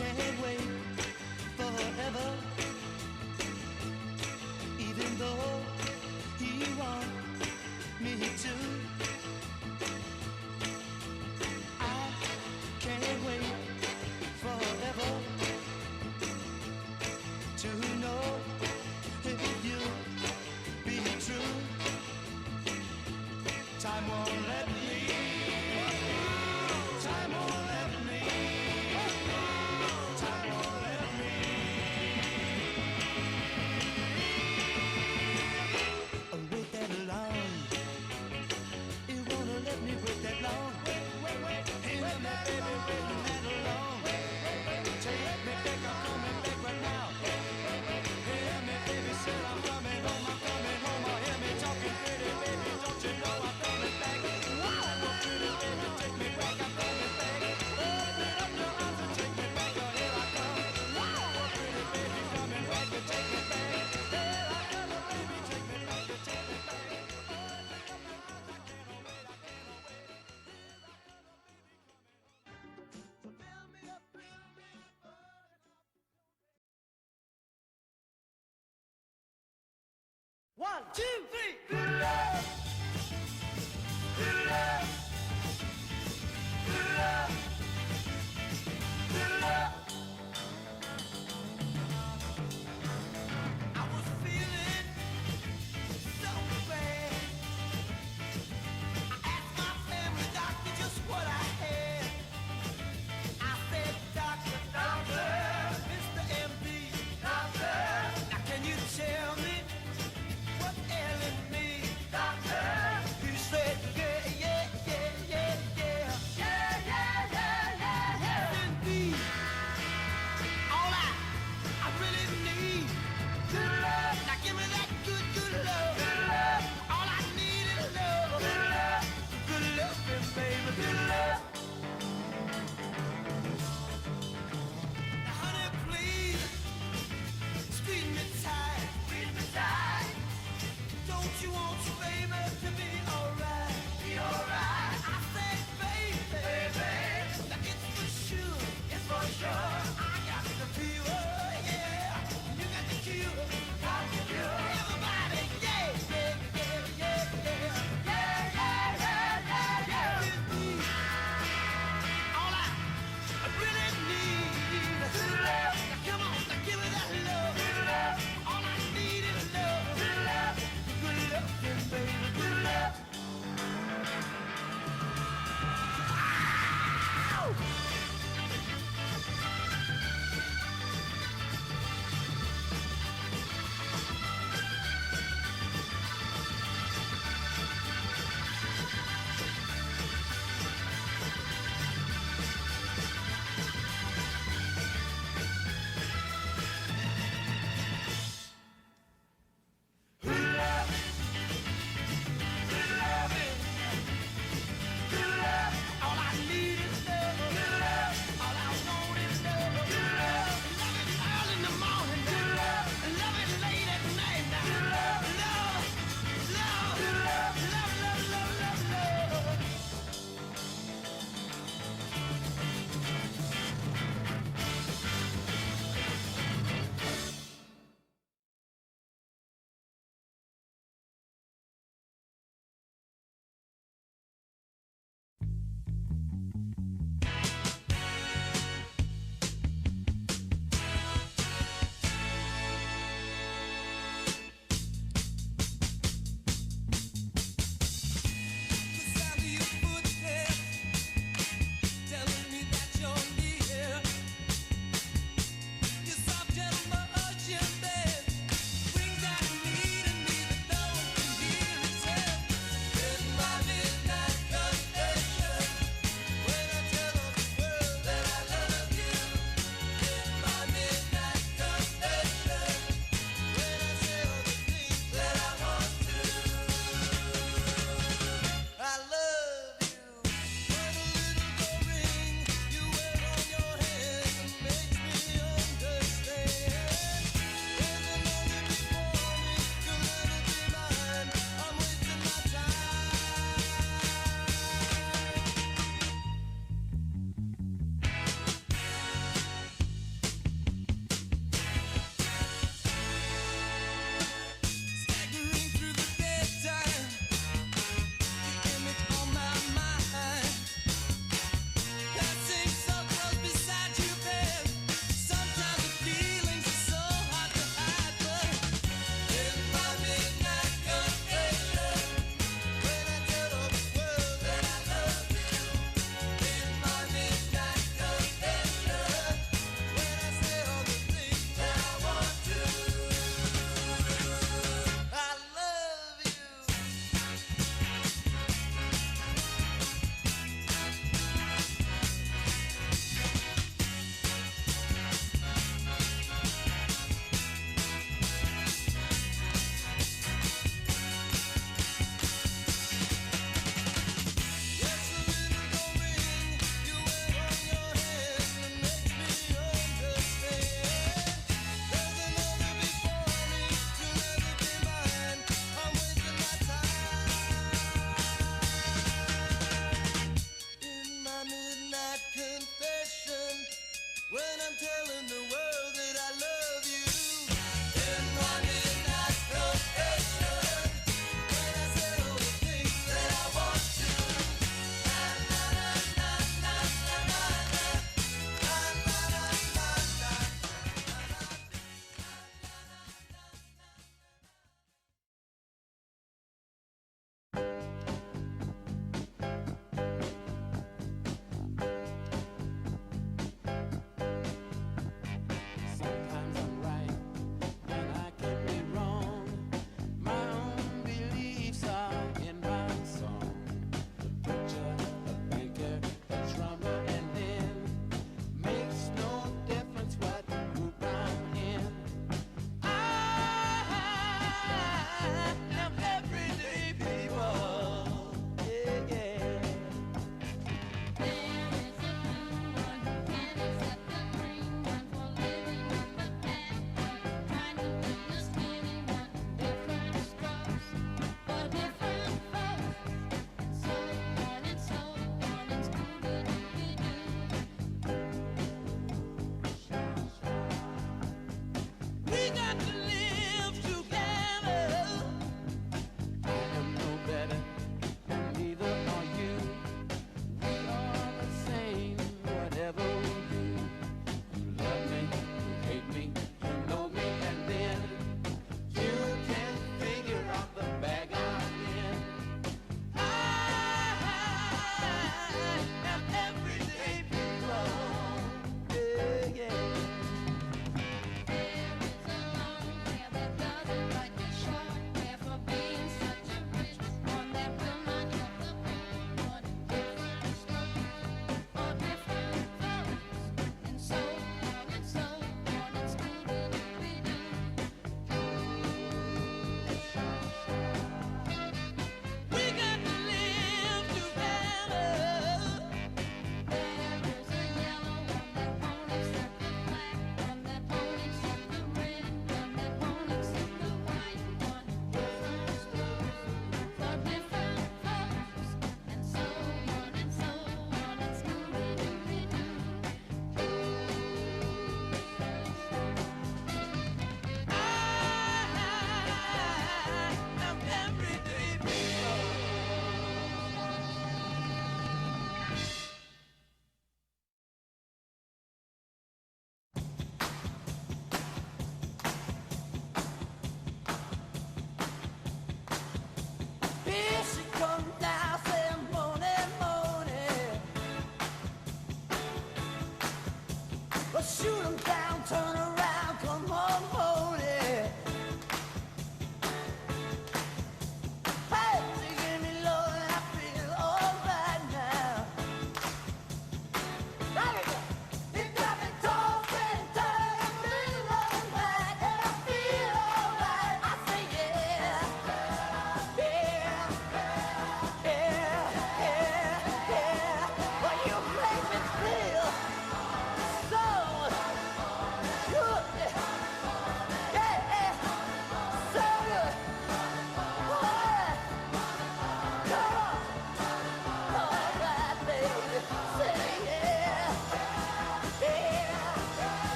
can't wait forever, even though he wants me to. I can't wait forever to know if you'll be true. Time won't let me. Time won't let me. Time won't let me. Wait that long. It won't let me wait that long. Hear me, baby, waiting that long. Take me back, I'm coming back right now. Hear me, baby, said I'm coming home, I'm coming home. Hear me talking pretty, baby, don't you know I'm coming back? Wow, pretty baby, take me back, I'm coming back. Open up your arms and take me back, oh, here I come. Wow, pretty baby, coming back to take me back. Here I come, oh, baby, take me back to take me back. One, two, three. Good love. Good love. Good love. Good love. I was feeling so bad. I asked my family doctor just what I had. I said, Doctor, doctor, Mr. MD, doctor. Now can you tell me what's ailing me, doctor?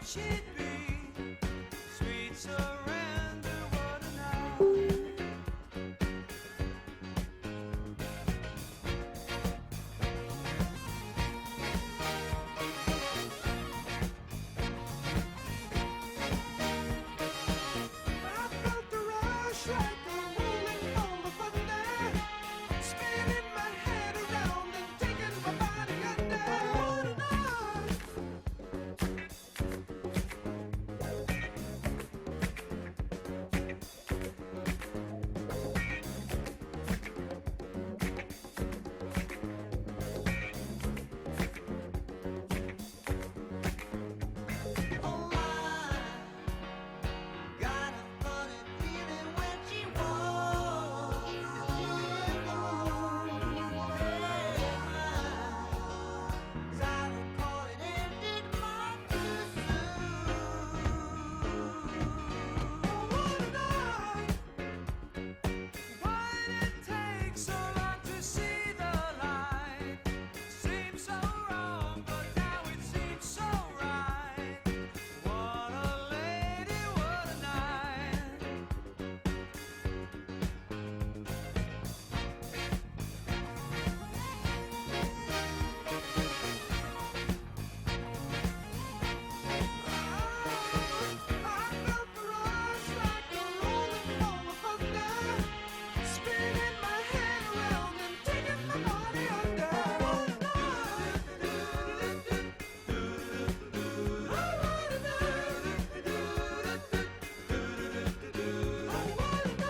she'd be. Sweet surrender, what a night. I felt the rush like a rolling ball of thunder, spinning my head around and taking my body under. What a night. Oh my, got a funny feeling when she walks. I don't call it ended much too soon. What a night. Why did it take so long to see the light? Seems so wrong, but now it seems so right. What a lady, what a night. I felt the rush like a rolling ball of thunder, spinning my head around and taking my body under. What a night. Oh, what a night. Oh, what a night.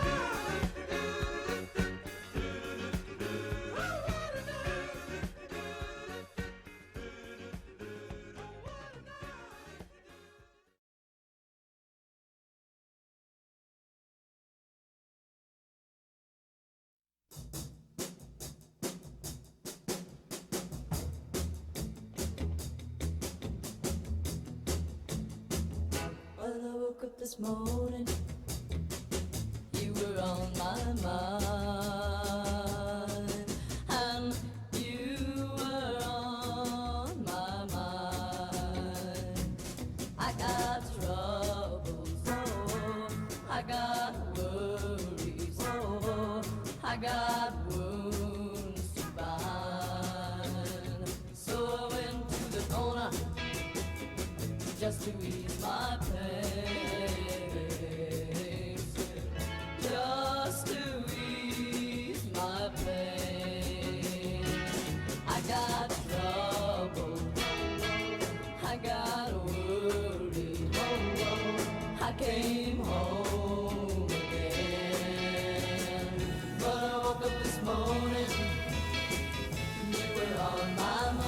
When I woke up this morning, you were on my mind, and you were on my mind. I got troubles, oh, I got worries, oh, I got wounds to bind. So I went to the corner just to ease my pain, just to ease my pain. I got trouble, I got worried, I came home again. But I woke up this morning, you were on my mind.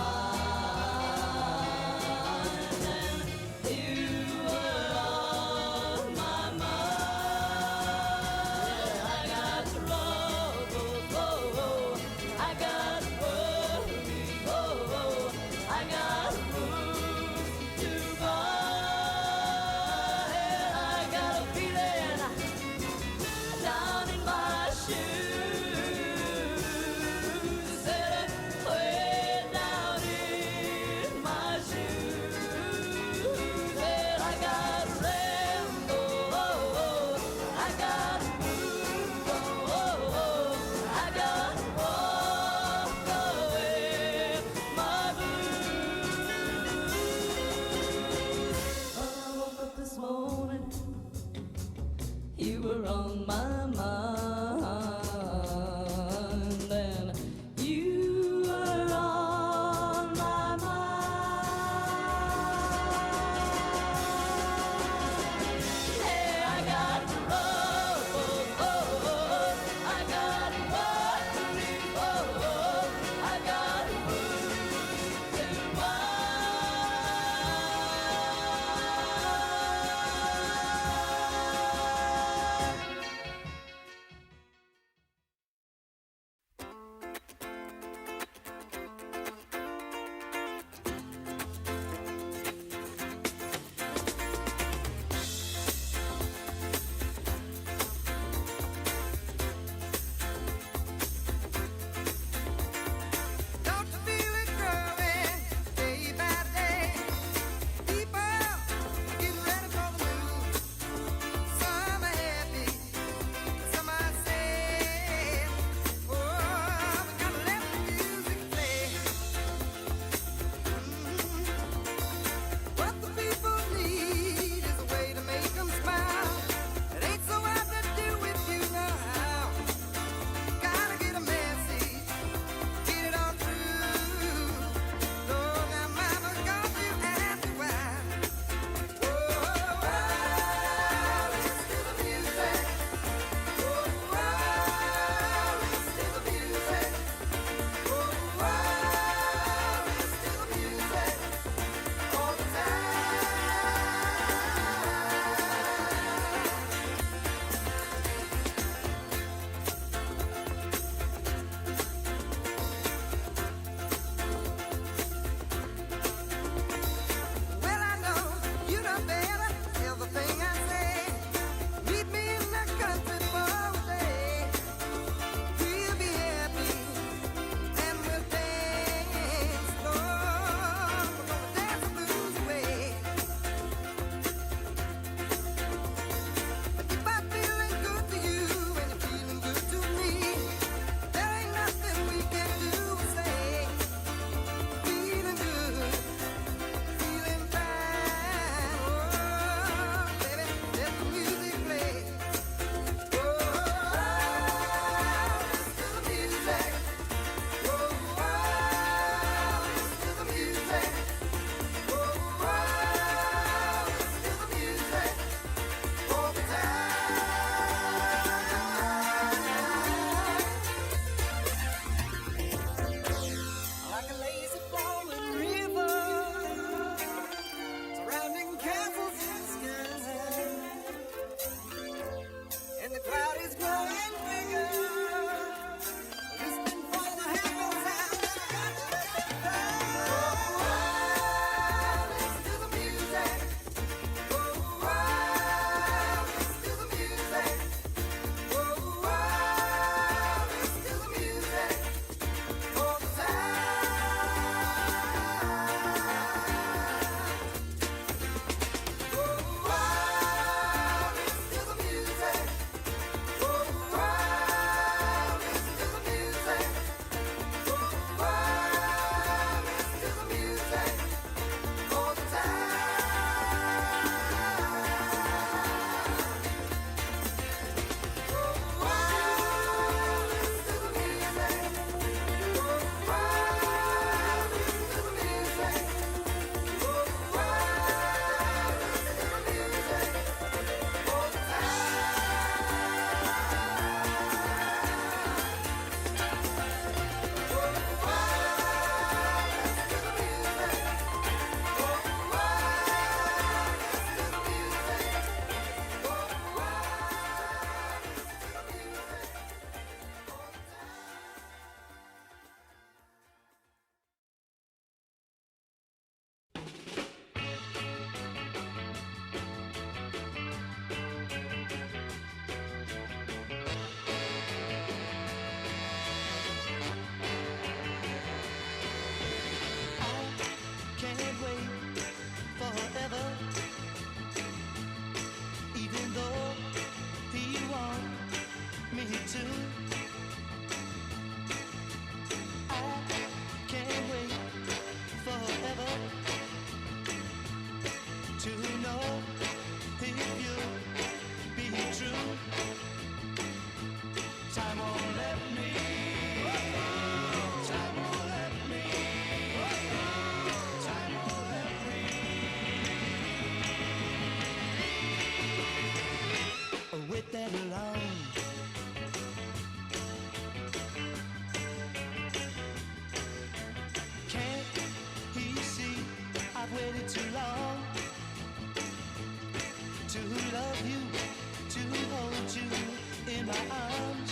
my arms.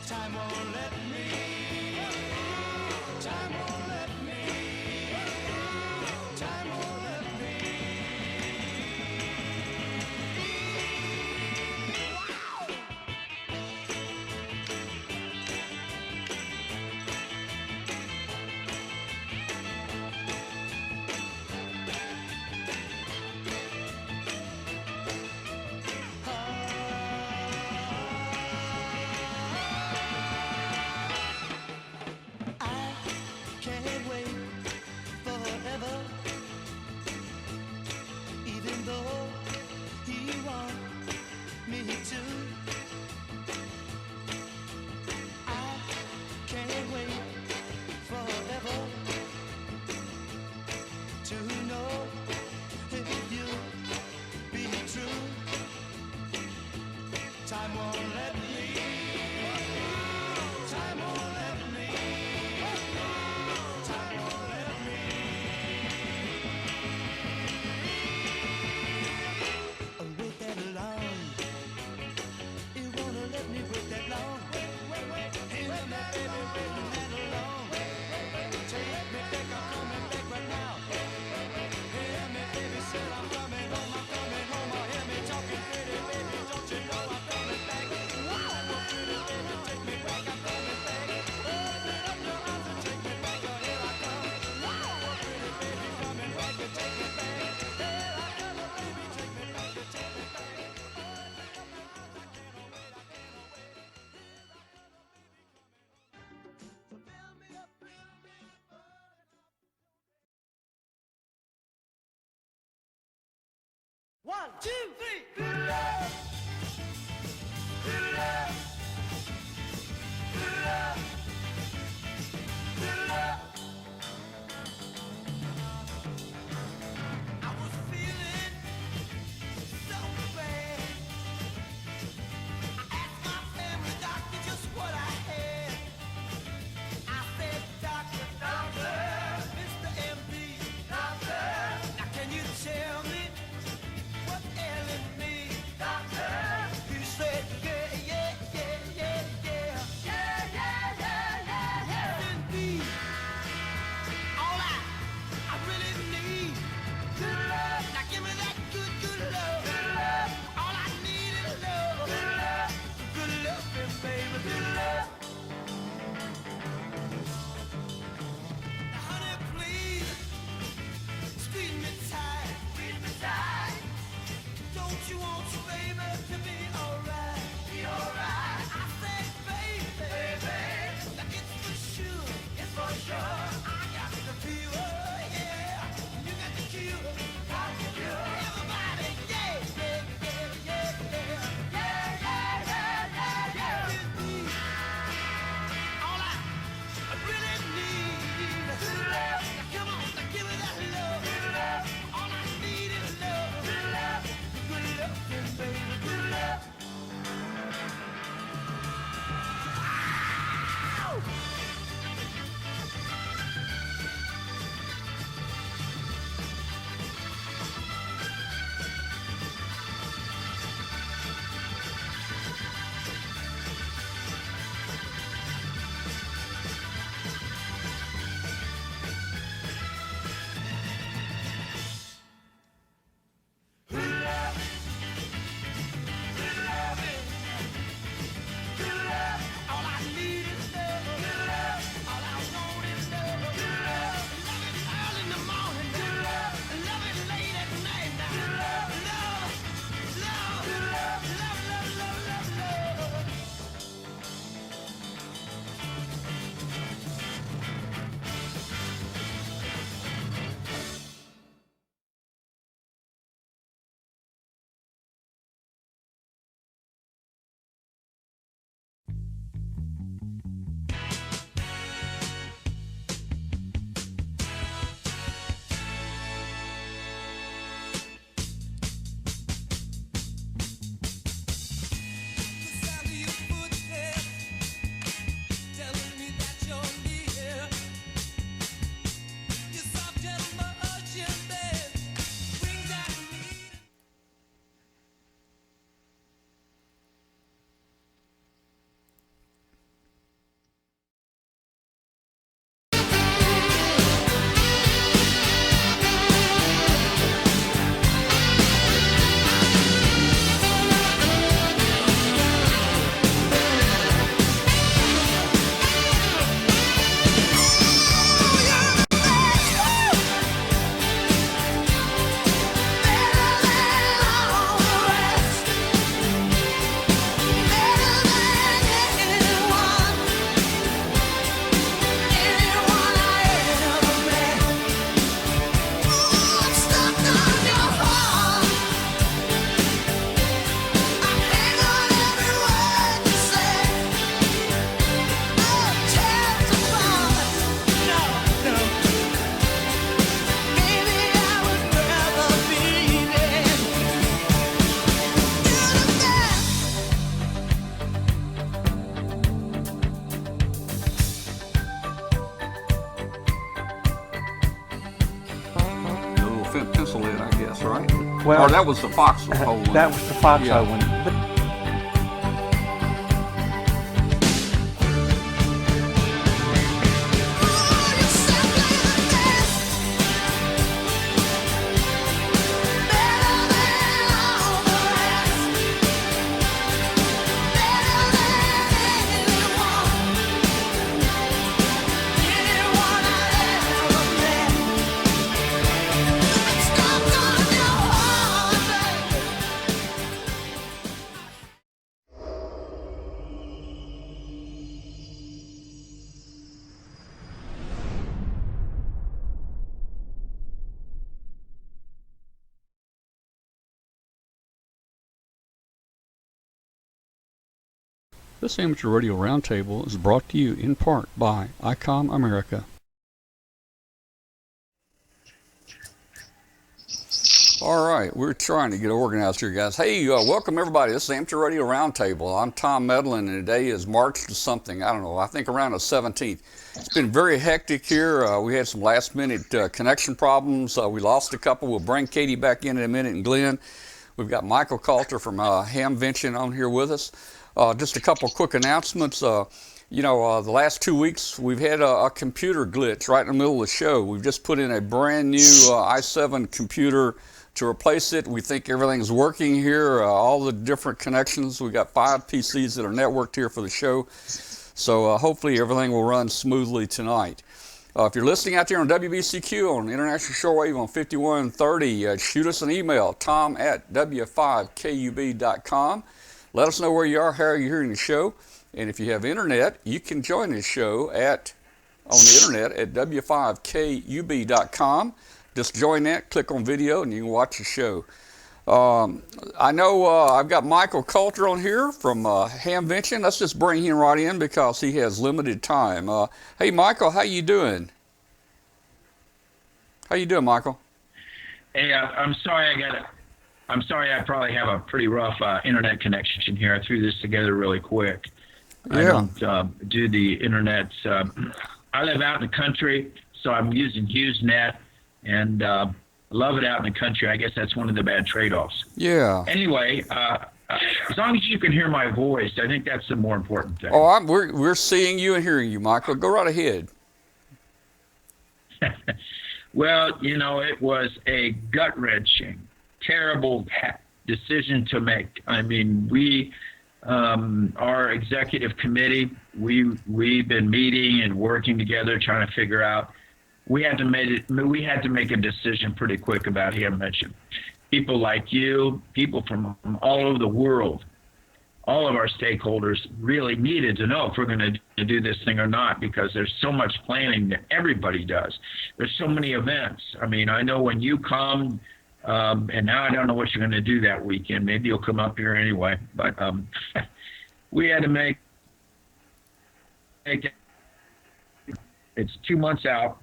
Time won't let me. Time won't let me. Time won't let me. I can't wait forever, even though he wants me to. I can't wait forever to know if you'll be true. Time won't let me. Time won't let me. Time won't let me. Wait that long. It won't let me wait that long. Hey, let me baby waiting that long. Take me back, I'm coming back right now. Hey, let me baby said I'm coming home, I'm coming home. Oh, hear me talking pretty baby, don't you know I'm coming back? Wow, pretty baby, take me back, I'm coming back. Open up your arms and take me back, oh, here I come. Wow, pretty baby, coming back and take me back. Here I come, oh, baby, take me back and take me back. Open up your arms, I can't wait, I can't wait. Here I come, oh, baby, coming home. So fill me up, One, two, three. I was feeling so bad. I asked my family doctor just what I had. I said, Doctor, Doctor, Mr. MD, Doctor, now can you tell me what's ailing Or that was the foxhole one. That was the foxhole one. This Amateur Radio Roundtable is brought to you in part by ICOM America. All right, we're trying to get organized here, guys. Hey, welcome everybody. This is Amateur Radio Roundtable. I'm Tom Medlin, and today is March to something. I don't know. I think around the 17th. It's been very hectic here. We had some last-minute connection problems. We lost a couple. We'll bring Katie back in a minute, and Glenn. We've got Michael Kalter from Hamvention on here with us. Just a couple quick announcements. The last 2 weeks we've had a computer glitch right in the middle of the show. We've just put in a brand new i7 computer to replace it. We think everything's working here. All the different connections. We've got 5 PCs that are networked here for the show. So hopefully everything will run smoothly tonight. If you're listening out there on WBCQ on International Shortwave on 5130, shoot us an email, tom@w5kub.com. Let us know where you are, how you're hearing the show. And if you have internet, you can join the show on the internet at w5kub.com. Just join that, click on video, and you can watch the show. I know I've got Michael Kalter on here from Hamvention. Let's just bring him right in because he has limited time. Hey, Michael, how you doing? How you doing, Michael? Hey, I'm sorry I probably have a pretty rough internet connection here. I threw this together really quick. Yeah. I don't do the internet. I live out in the country, so I'm using HughesNet, and love it out in the country. I guess that's one of the bad trade-offs. Yeah. Anyway, as long as you can hear my voice, I think that's the more important thing. Oh, we're seeing you and hearing you, Michael. Go right ahead. Well, it was a gut-wrenching, terrible decision to make. I mean, our executive committee, we've been meeting and working together, trying to figure out. We had to make a decision pretty quick about Hamvention. People like you, people from all over the world, all of our stakeholders really needed to know if we're going to do this thing or not, because there's so much planning that everybody does. There's so many events. I mean, I know when you come, and now I don't know what you're going to do that weekend. Maybe you'll come up here anyway. But we had to make it. It's 2 months out,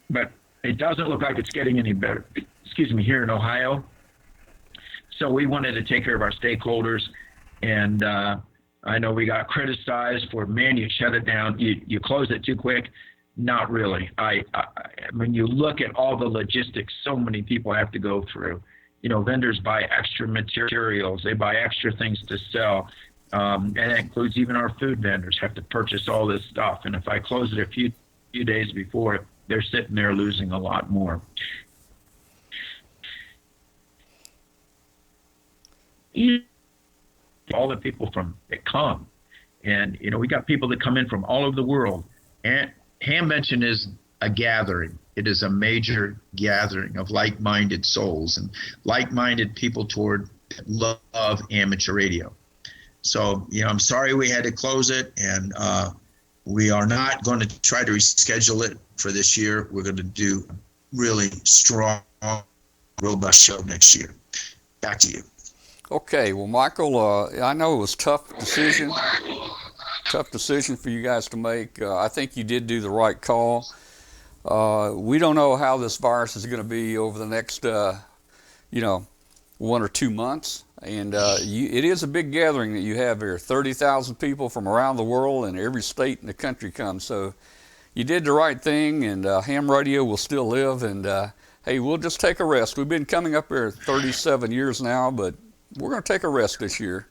but it doesn't look like it's getting any better. Excuse me, here in Ohio. So we wanted to take care of our stakeholders, and I know we got criticized for, man, you shut it down, you closed it too quick. Not really. When you look at all the logistics so many people have to go through, vendors buy extra materials, they buy extra things to sell, and that includes even our food vendors have to purchase all this stuff. And if I close it a few days before, they're sitting there losing a lot more. All the people that come, and we got people that come in from all over the world, and Hamvention is a gathering. It is a major gathering of like-minded souls and like-minded people toward love amateur radio. So, I'm sorry we had to close it, and we are not going to try to reschedule it for this year. We're going to do a really strong, robust show next year. Back to you. Okay, well, Michael, I know it was a tough decision for you guys to make. I think you did do the right call. We don't know how this virus is going to be over the next, 1 or 2 months. And it is a big gathering that you have here. 30,000 people from around the world, and every state in the country comes. So you did the right thing, and ham radio will still live. And hey, we'll just take a rest. We've been coming up here 37 years now, but we're going to take a rest this year.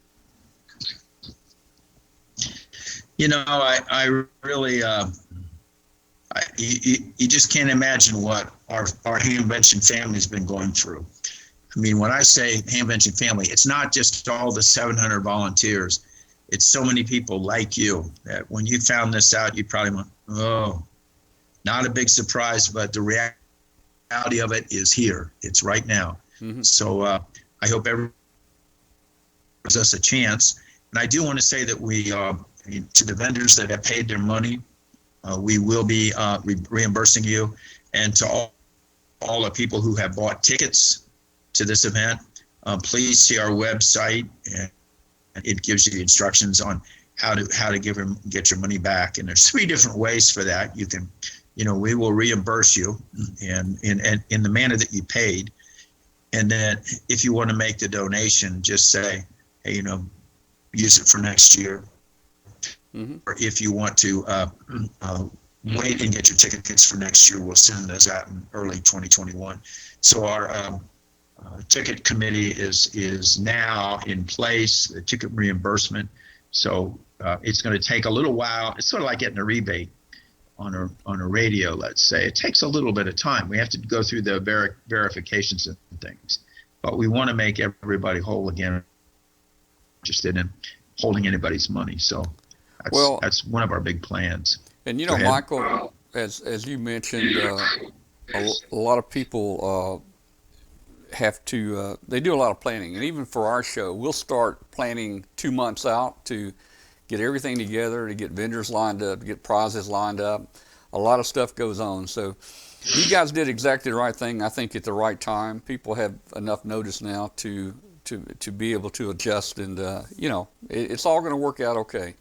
I really, you just can't imagine what our Hamvention family's been going through. I mean, when I say Hamvention family, it's not just all the 700 volunteers. It's so many people like you that when you found this out, you probably went, oh, not a big surprise, but the reality of it is here. It's right now. Mm-hmm. So I hope everyone gives us a chance. And I do want to say that we, to the vendors that have paid their money, we will be reimbursing you. And to all the people who have bought tickets to this event, please see our website, and it gives you the instructions on how to get your money back. And there's 3 different ways for that. You can, we will reimburse you and in the manner that you paid. And then if you want to make the donation, just say, hey, use it for next year. Mm-hmm. Or if you want to wait and get your tickets for next year, we'll send those out in early 2021. So our ticket committee is now in place, the ticket reimbursement. So it's going to take a little while. It's sort of like getting a rebate on a radio, let's say. It takes a little bit of time. We have to go through the verifications and things. But we want to make everybody whole again, interested in holding anybody's money. So that's one of our big plans. And Michael, as you mentioned, a lot of people have to, they do a lot of planning. And even for our show, we'll start planning 2 months out to get everything together, to get vendors lined up, to get prizes lined up. A lot of stuff goes on. So you guys did exactly the right thing, I think, at the right time. People have enough notice now to be able to adjust, and it's all going to work out okay.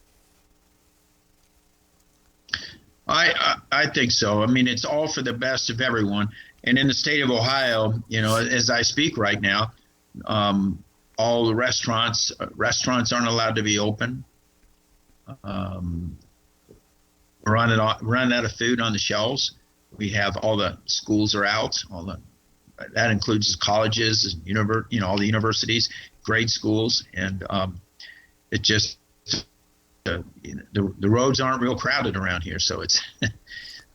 I think so. I mean, it's all for the best of everyone. And in the state of Ohio, as I speak right now, all the restaurants aren't allowed to be open. We're running out of food on the shelves. We have all the schools are out. That includes colleges and all the universities, grade schools, and it just the roads aren't real crowded around here. So it's,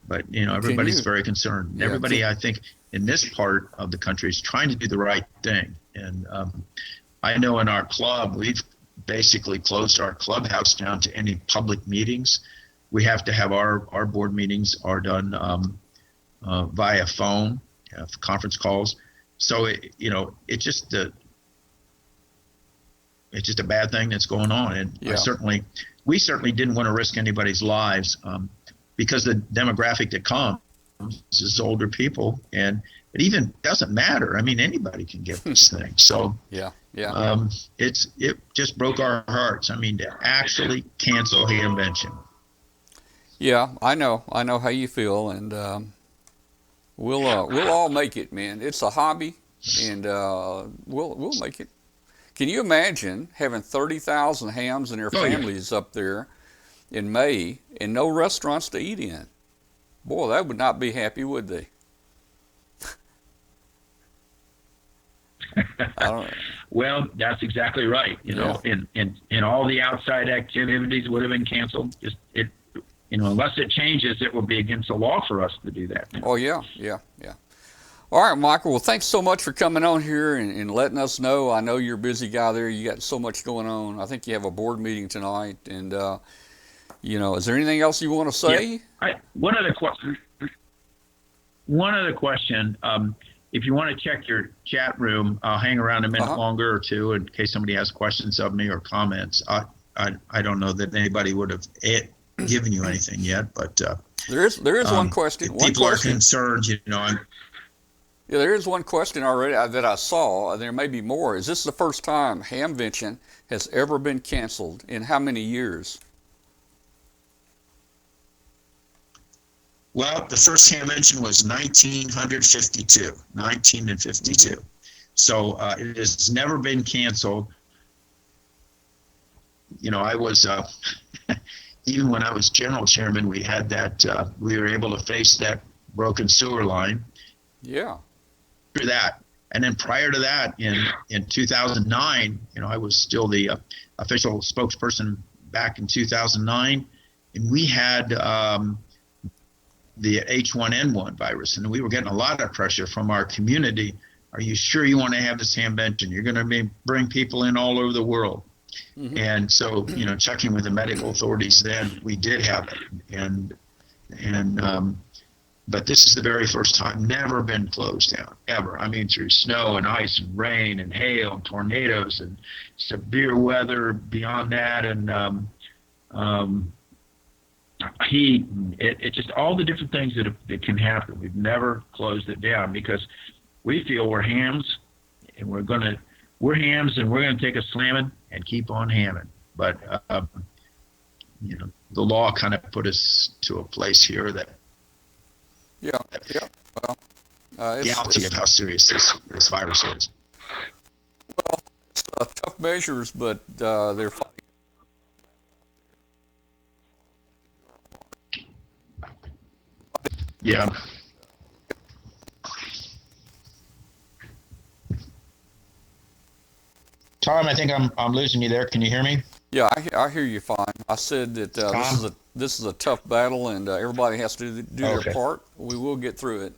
but everybody's very concerned. Yeah, everybody, I think, in this part of the country is trying to do the right thing. And I know in our club, we've basically closed our clubhouse down to any public meetings. We have to have our board meetings are done via phone, conference calls. So it's just a bad thing that's going on. And we certainly didn't want to risk anybody's lives because the demographic that comes is older people, and it even doesn't matter. I mean, anybody can get this thing. So it just broke our hearts. I mean, to actually cancel Hamvention. Yeah, I know how you feel, and we'll all make it, man. It's a hobby, and we'll make it. Can you imagine having 30,000 hams and their families up there in May and no restaurants to eat in? Boy, that would not be happy, would they? I don't know. Well, that's exactly right. In all the outside activities would have been canceled. Unless it changes, it will be against the law for us to do that. Oh, yeah. All right, Michael. Well, thanks so much for coming on here and letting us know. I know you're a busy guy there. You got so much going on. I think you have a board meeting tonight. And, is there anything else you want to say? Yeah. One other question. If you want to check your chat room, I'll hang around a minute longer or two in case somebody has questions of me or comments. I don't know that anybody would have given you anything yet, but there is one question. If people are concerned, Yeah, there is one question already that I saw. There may be more. Is this the first time Hamvention has ever been canceled? In how many years? Well, the first Hamvention was 1952. Mm-hmm. So it has never been canceled. I was, even when I was general chairman, we had that, we were able to face that broken sewer line. Yeah. after that, and then prior to that, in 2009, I was still the official spokesperson back in 2009, and we had the H1N1 virus, and we were getting a lot of pressure from our community. Are you sure you want to have this Hamvention? You're going to bring people in all over the world. Mm-hmm. And so, checking with the medical authorities, then we did have it. But this is the very first time, never been closed down, ever. I mean, through snow and ice and rain and hail and tornadoes and severe weather beyond that, and heat, it just all the different things that can happen. We've never closed it down because we feel we're hams, and we're gonna take a slamming and keep on hamming. But the law kind of put us to a place here that. Yeah. Well, reality of how serious this virus is. Well, it's tough measures, but they're fighting. Yeah. Tom, I think I'm losing you there. Can you hear me? Yeah, I hear you fine. I said that this is a tough battle, and everybody has to do their part. We will get through it.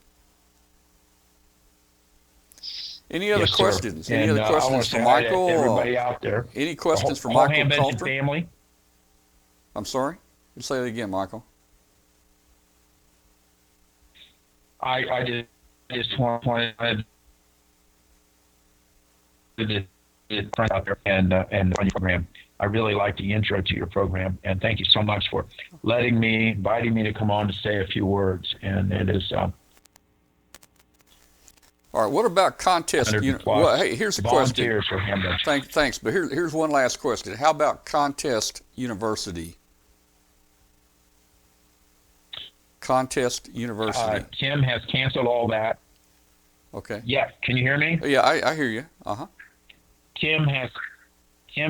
Any other questions? Any other questions for Michael? Everybody out there. Any questions for Michael Kalter? Family. I'm sorry? Say it again, Michael. I just wanted to out there and on your program. I really like the intro to your program, and thank you so much for inviting me to come on to say a few words. And it is. All right. What about contest? Well, hey, here's a question. Thanks. But here's one last question. How about Contest University? Contest University. Tim has canceled all that. Okay. Yeah. Can you hear me? Yeah, I hear you. Tim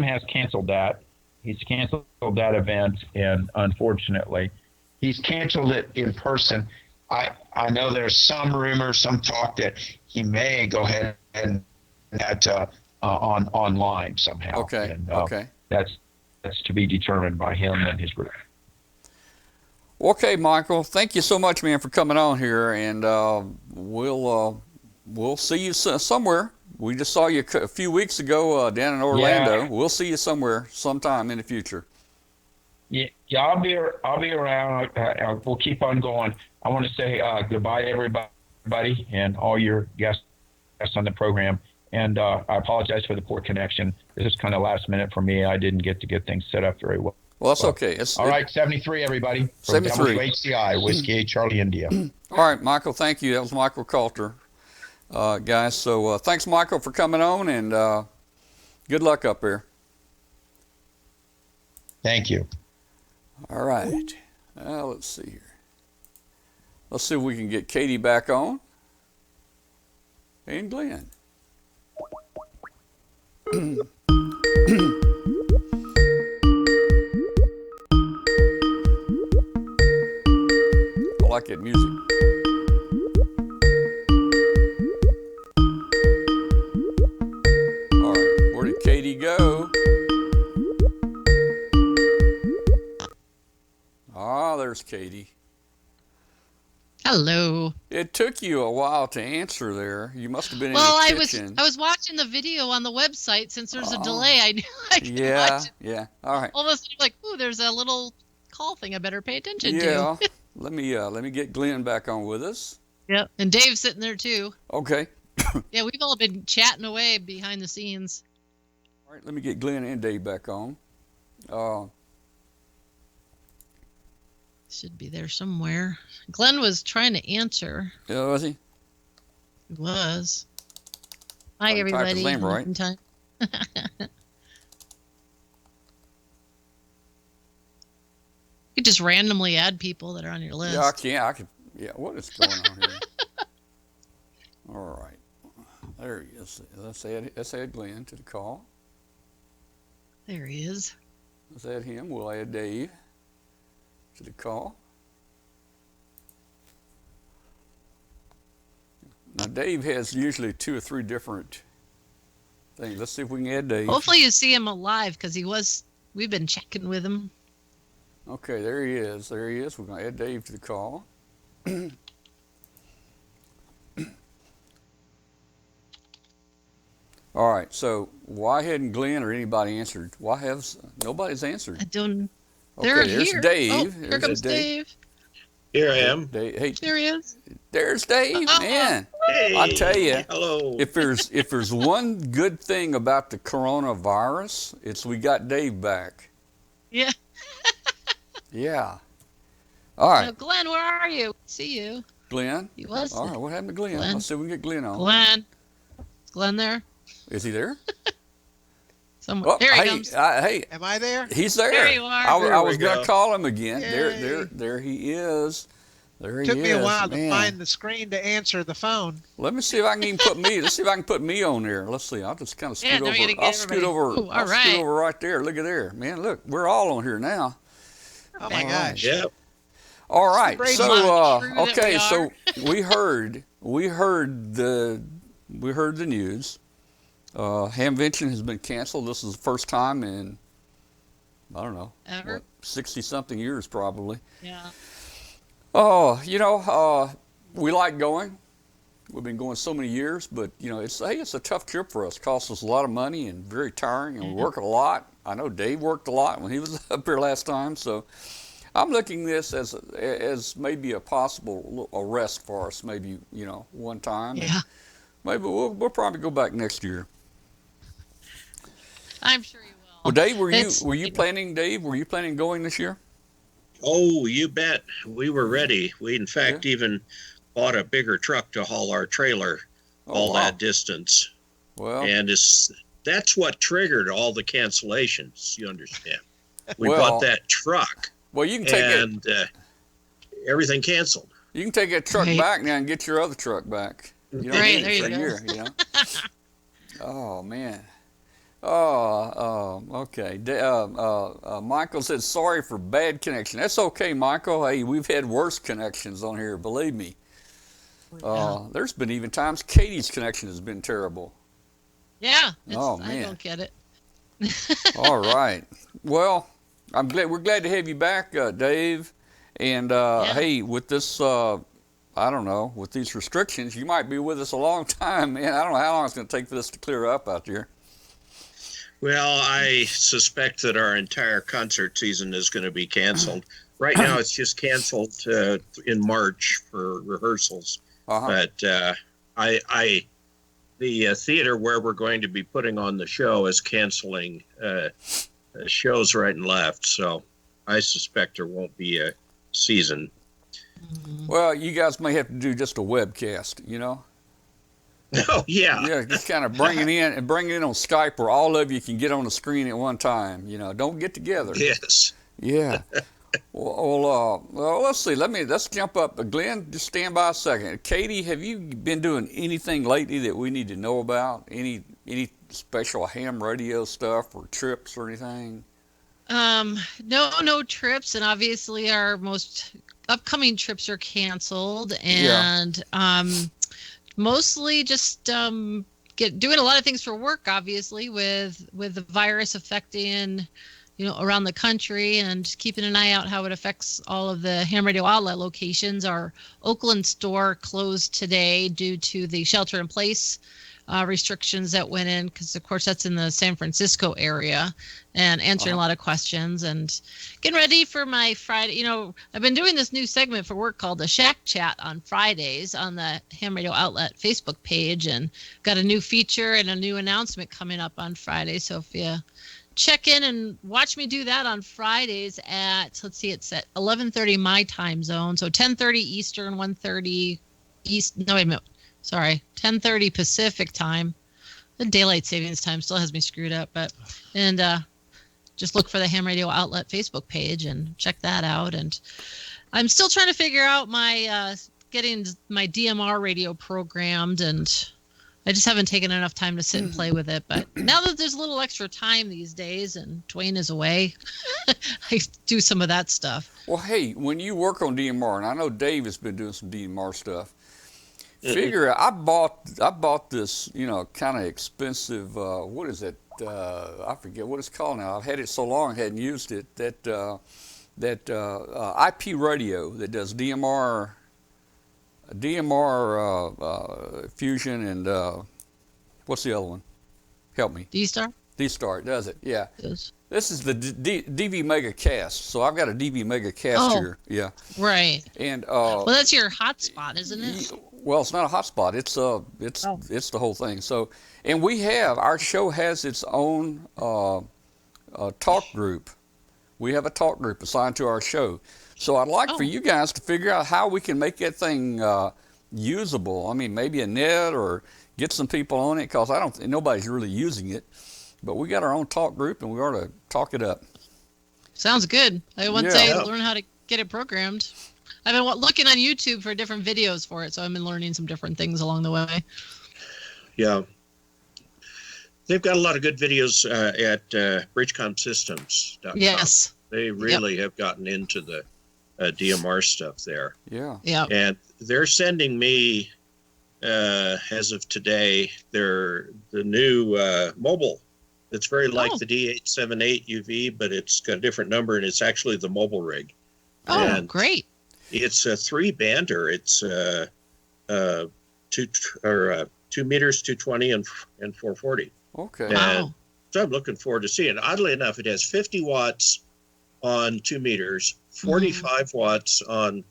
has canceled that. He's canceled that event, and unfortunately, he's canceled it in person. I know there's some rumors, some talk that he may go ahead and that online somehow. Okay. And, okay. That's to be determined by him and his group. Okay, Michael. Thank you so much, man, for coming on here, and we'll see you somewhere. We just saw you a few weeks ago down in Orlando. Yeah. We'll see you somewhere, sometime in the future. Yeah, I'll be around. We'll keep on going. I want to say goodbye to everybody and all your guests on the program. And I apologize for the poor connection. This is kind of last minute for me. I didn't get get things set up very well. Well, that's okay. All right, 73, everybody. 73. WHCI, Whiskey 8 Charlie India. All right, Michael, thank you. That was Michael Kalter, guys. So thanks, Michael, for coming on, and good luck up there. Thank you. All right. Let's see here. Let's see if we can get Katie back on. And Glenn. I like that music. All right, where did Katie go? Ah, there's Katie. Hello. It took you a while to answer there. You must have been in the kitchen. I was watching the video on the website. Since there's a delay, I knew I could watch it. Yeah. All right. All of a sudden, like, ooh, there's a little call thing I better pay attention to. Yeah. Let me get Glenn back on with us. Yep. And Dave's sitting there too. Okay. Yeah, we've all been chatting away behind the scenes. All right, let me get Glenn and Dave back on. Should be there somewhere. Glenn was trying to answer. Yeah, was he? He was. Hi, everybody. Type his name right. You could just randomly add people that are on your list. Yeah, I can. Yeah, what is going on here? All right. There he is. Let's add Glenn to the call. There he is. Let's add him. We'll add Dave to the call. Now, Dave has usually 2 or 3 different things. Let's see if we can add Dave. Hopefully you see him alive because we've been checking with him. Okay, there he is. There he is. We're going to add Dave to the call. All right, so why hadn't Glenn or anybody answered? Nobody's answered? I don't. Okay, They're there's here. Dave. Oh, There's here comes Dave. Here I am. Dave. Hey, There he is. there's Dave, man. Hey, I tell you, hello. if there's one good thing about the coronavirus, it's we got Dave back. Yeah. Yeah. All right, Now, Glenn, where are you? See you. Glenn. He was. All right, what happened to Glenn? Glenn. Let's see if we can get Glenn on. Glenn. Is Glenn there? Is he there? Somewhere. Oh, There he hey, comes. hey, Am I there? he's there. There you are. I was There we gonna go. call him again. Yay. There he is. There he Took is. me a while to man. find the screen to answer the phone. Let me see if I can even put me. Let's see if I can put me on there. Let's see. I'll just kind of scoot Yeah, now we over. gotta get I'll scoot everybody. over. Ooh, all I'll scoot right. over right there. Look at there, man. Look, we're all on here now. Oh my All gosh. Yep. All right. brave So True that okay. we So are. we heard the news. Hamvention has been canceled. This is the first time in I don't know Ever? 60-something years probably. Yeah. Oh, we like going. We've been going so many years, but it's a tough trip for us. It costs us a lot of money and very tiring, and we work a lot. I know Dave worked a lot when he was up here last time, so I'm looking at this as maybe a possible rest for us. Maybe one time. Yeah. Maybe we'll probably go back next year. I'm sure you will. Well, Dave, were It's- you planning? Dave, were you planning going this year? Oh, you bet. We were ready. We, in fact, even bought a bigger truck to haul our trailer all wow. that distance. Well, And that's what triggered all the cancellations, you understand. We Well, bought that truck well, you can take it. and everything canceled. You can take that truck Right. back now and get your other truck back. You don't Right, need there it you for a go. year, Oh, man. Okay. Michael said, sorry for bad connection. That's okay, Michael. Hey, we've had worse connections on here, believe me. There's been even times Katie's connection has been terrible. Yeah. Oh, I man. don't get it. All right. Well, we're glad to have you back, Dave. And hey, with this, I don't know, with these restrictions, you might be with us a long time, man. I don't know how long it's going to take for this to clear up out there. Well, I suspect that our entire concert season is going to be canceled. Right now, it's just canceled in March for rehearsals. Uh-huh. But the theater where we're going to be putting on the show is canceling shows right and left. So I suspect there won't be a season. Well, you guys may have to do just a webcast, Oh, yeah. Yeah, just kind of bring it in on Skype where all of you can get on the screen at one time. Don't get together. Yes. Yeah. Well, let's see. Let's jump up. Glenn, just stand by a second. Katie, have you been doing anything lately that we need to know about? Any special ham radio stuff or trips or anything? No trips, and obviously our most upcoming trips are canceled, and mostly just doing a lot of things for work, obviously with the virus affecting around the country, and keeping an eye out how it affects all of the ham radio outlet locations. Our Oakland store closed today due to the shelter in place restrictions that went in, because of course that's in the San Francisco area, and answering a lot of questions and getting ready for my Friday. I've been doing this new segment for work called the Shack Chat on Fridays on the Ham Radio Outlet Facebook page, and got a new feature and a new announcement coming up on Friday. So if you check in and watch me do that on Fridays at, it's at 11:30 my time zone, so 10:30 Eastern, 1:30 East. No, wait a minute. Sorry, 10:30 Pacific time. The daylight savings time still has me screwed up, and just look for the Ham Radio Outlet Facebook page and check that out. And I'm still trying to figure out my getting my DMR radio programmed, and I just haven't taken enough time to sit and play with it. But now that there's a little extra time these days and Dwayne is away, I do some of that stuff. Well, hey, when you work on DMR, and I know Dave has been doing some DMR stuff, figure I bought this, kind of expensive. What is it? I forget what it's called now. I've had it so long I hadn't used it. That IP radio that does DMR fusion and what's the other one? Help me. D-Star? D-Star, it does it? Yeah. Yes. This is the DV Mega Cast. So I've got a DV Mega Cast here. Yeah. Right. And well, that's your hotspot, isn't it? well, it's not a hotspot. It's the whole thing. So, and our show has its own talk group. We have a talk group assigned to our show. So I'd like for you guys to figure out how we can make that thing usable. I mean, maybe a net or get some people on it, because nobody's really using it. But we got our own talk group, and we ought to talk it up. Sounds good. I want to learn how to get it programmed. I've been looking on YouTube for different videos for it, so I've been learning some different things along the way. Yeah. They've got a lot of good videos at bridgecomsystems.com. Yes. They really have gotten into the DMR stuff there. Yeah. Yeah. And they're sending me, as of today, the new mobile. It's very like the D878 UV, but it's got a different number, and it's actually the mobile rig. Oh, and great. It's a 3-bander. It's 2 meters, 220, and 440. Okay. Wow. So I'm looking forward to seeing it. Oddly enough, it has 50 watts on 2 meters, 45 watts on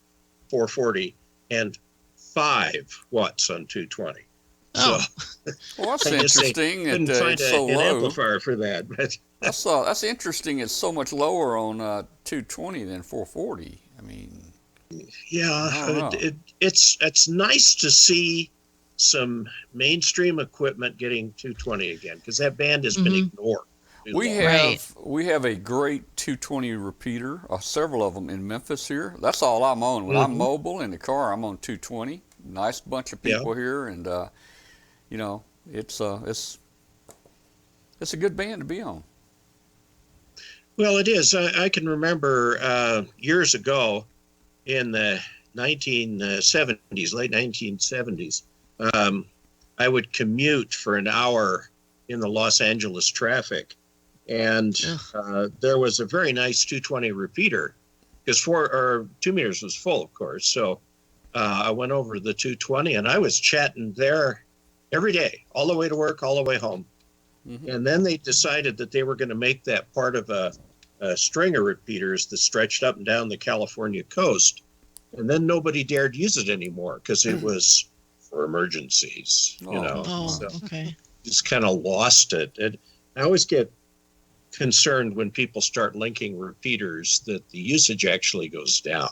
440, and 5 watts on 220. Oh. So, Well, that's interesting. couldn't find It's so an low. amplifier for that. But That's interesting. It's so much lower on 220 than 440. I mean, yeah, it's nice to see some mainstream equipment getting 220 again, because that band has been ignored. we have a great 220 repeater, several of them in Memphis here. That's all I'm on. When I'm mobile in the car, I'm on 220. Nice bunch of people here, and it's a good band to be on. Well, it is. I can remember years ago in the 1970s, late 1970s, I would commute for an hour in the Los Angeles traffic, and there was a very nice 220 repeater, because 2 meters was full, of course. So I went over to the 220, and I was chatting there every day, all the way to work, all the way home. And then they decided that they were going to make that part of a string of repeaters that stretched up and down the California coast. And then nobody dared use it anymore, because it was for emergencies, So Okay. just kind of lost it. And I always get concerned when people start linking repeaters that the usage actually goes down.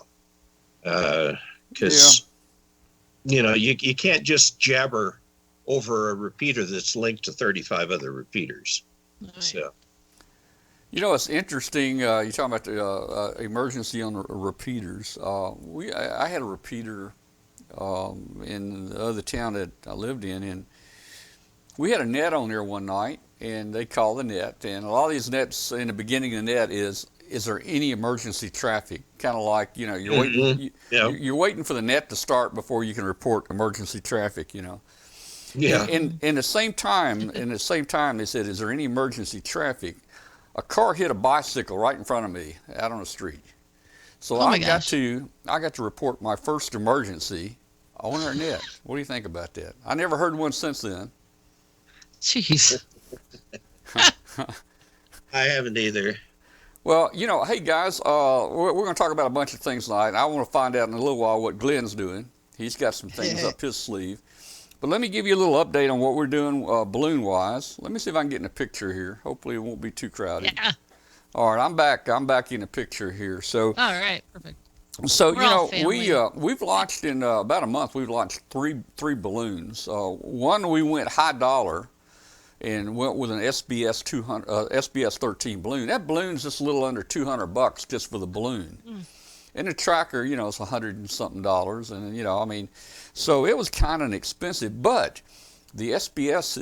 Because, you can't just jabber over a repeater that's linked to 35 other repeaters. Right. So, It's interesting. You're talking about the emergency on repeaters. I had a repeater in the other town that I lived in, and we had a net on there one night, and they called the net. And a lot of these nets in the beginning of the net is there any emergency traffic? Kind of like, you're waiting. You're waiting for the net to start before you can report emergency traffic. yeah. And in the same time, they said, "Is there any emergency traffic?" A car hit a bicycle right in front of me out on the street. So I got to report my first emergency on our net. What do you think about that? I never heard one since then. Jeez. I haven't either. Well, hey guys, we're going to talk about a bunch of things tonight. I want to find out in a little while what Glen's doing. He's got some things up his sleeve. But let me give you a little update on what we're doing balloon-wise. Let me see if I can get in a picture here. Hopefully it won't be too crowded. Yeah. All right, I'm back in the picture here. So, All right. Perfect. So We're all family. we've launched in about a month. We've launched three balloons. One we went high dollar, and went with an SBS 200 SBS 13 balloon. That balloon's just a little under $200 just for the balloon. And the tracker, it's $100 and something, and so it was kind of expensive. But the SBS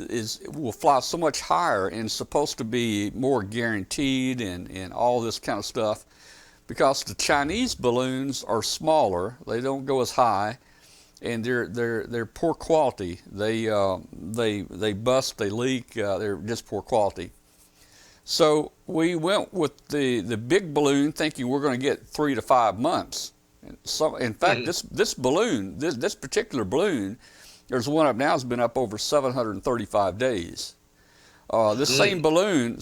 will fly so much higher and is supposed to be more guaranteed and all this kind of stuff, because the Chinese balloons are smaller. They don't go as high, and they're poor quality. They bust, they leak. They're just poor quality. So we went with the big balloon, thinking we're going to get 3 to 5 months. So, in fact, this balloon, this particular balloon, there's one up now has been up over 735 days. This same balloon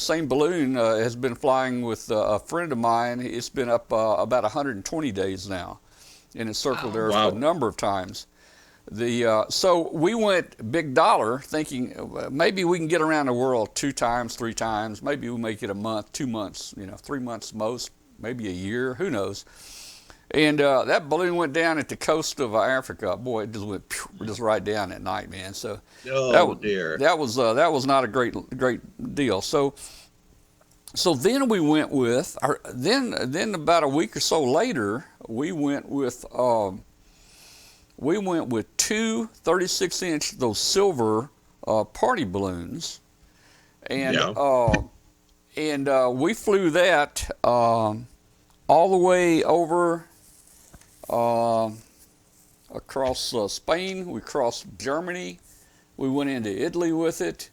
has been flying with a friend of mine. It's been up about 120 days now, and it's circled there a number of times. So we went big dollar, thinking maybe we can get around the world 2 times, 3 times. Maybe we'll make it a month, 2 months, 3 months most, maybe a year, who knows. And that balloon went down at the coast of Africa. Boy, it just went just right down at night, man. So dear, that was not a great deal. So then we went with then about a week or so later we went with 2 36-inch those silver party balloons, and we flew that all the way over across Spain. We crossed Germany. We went into Italy with it.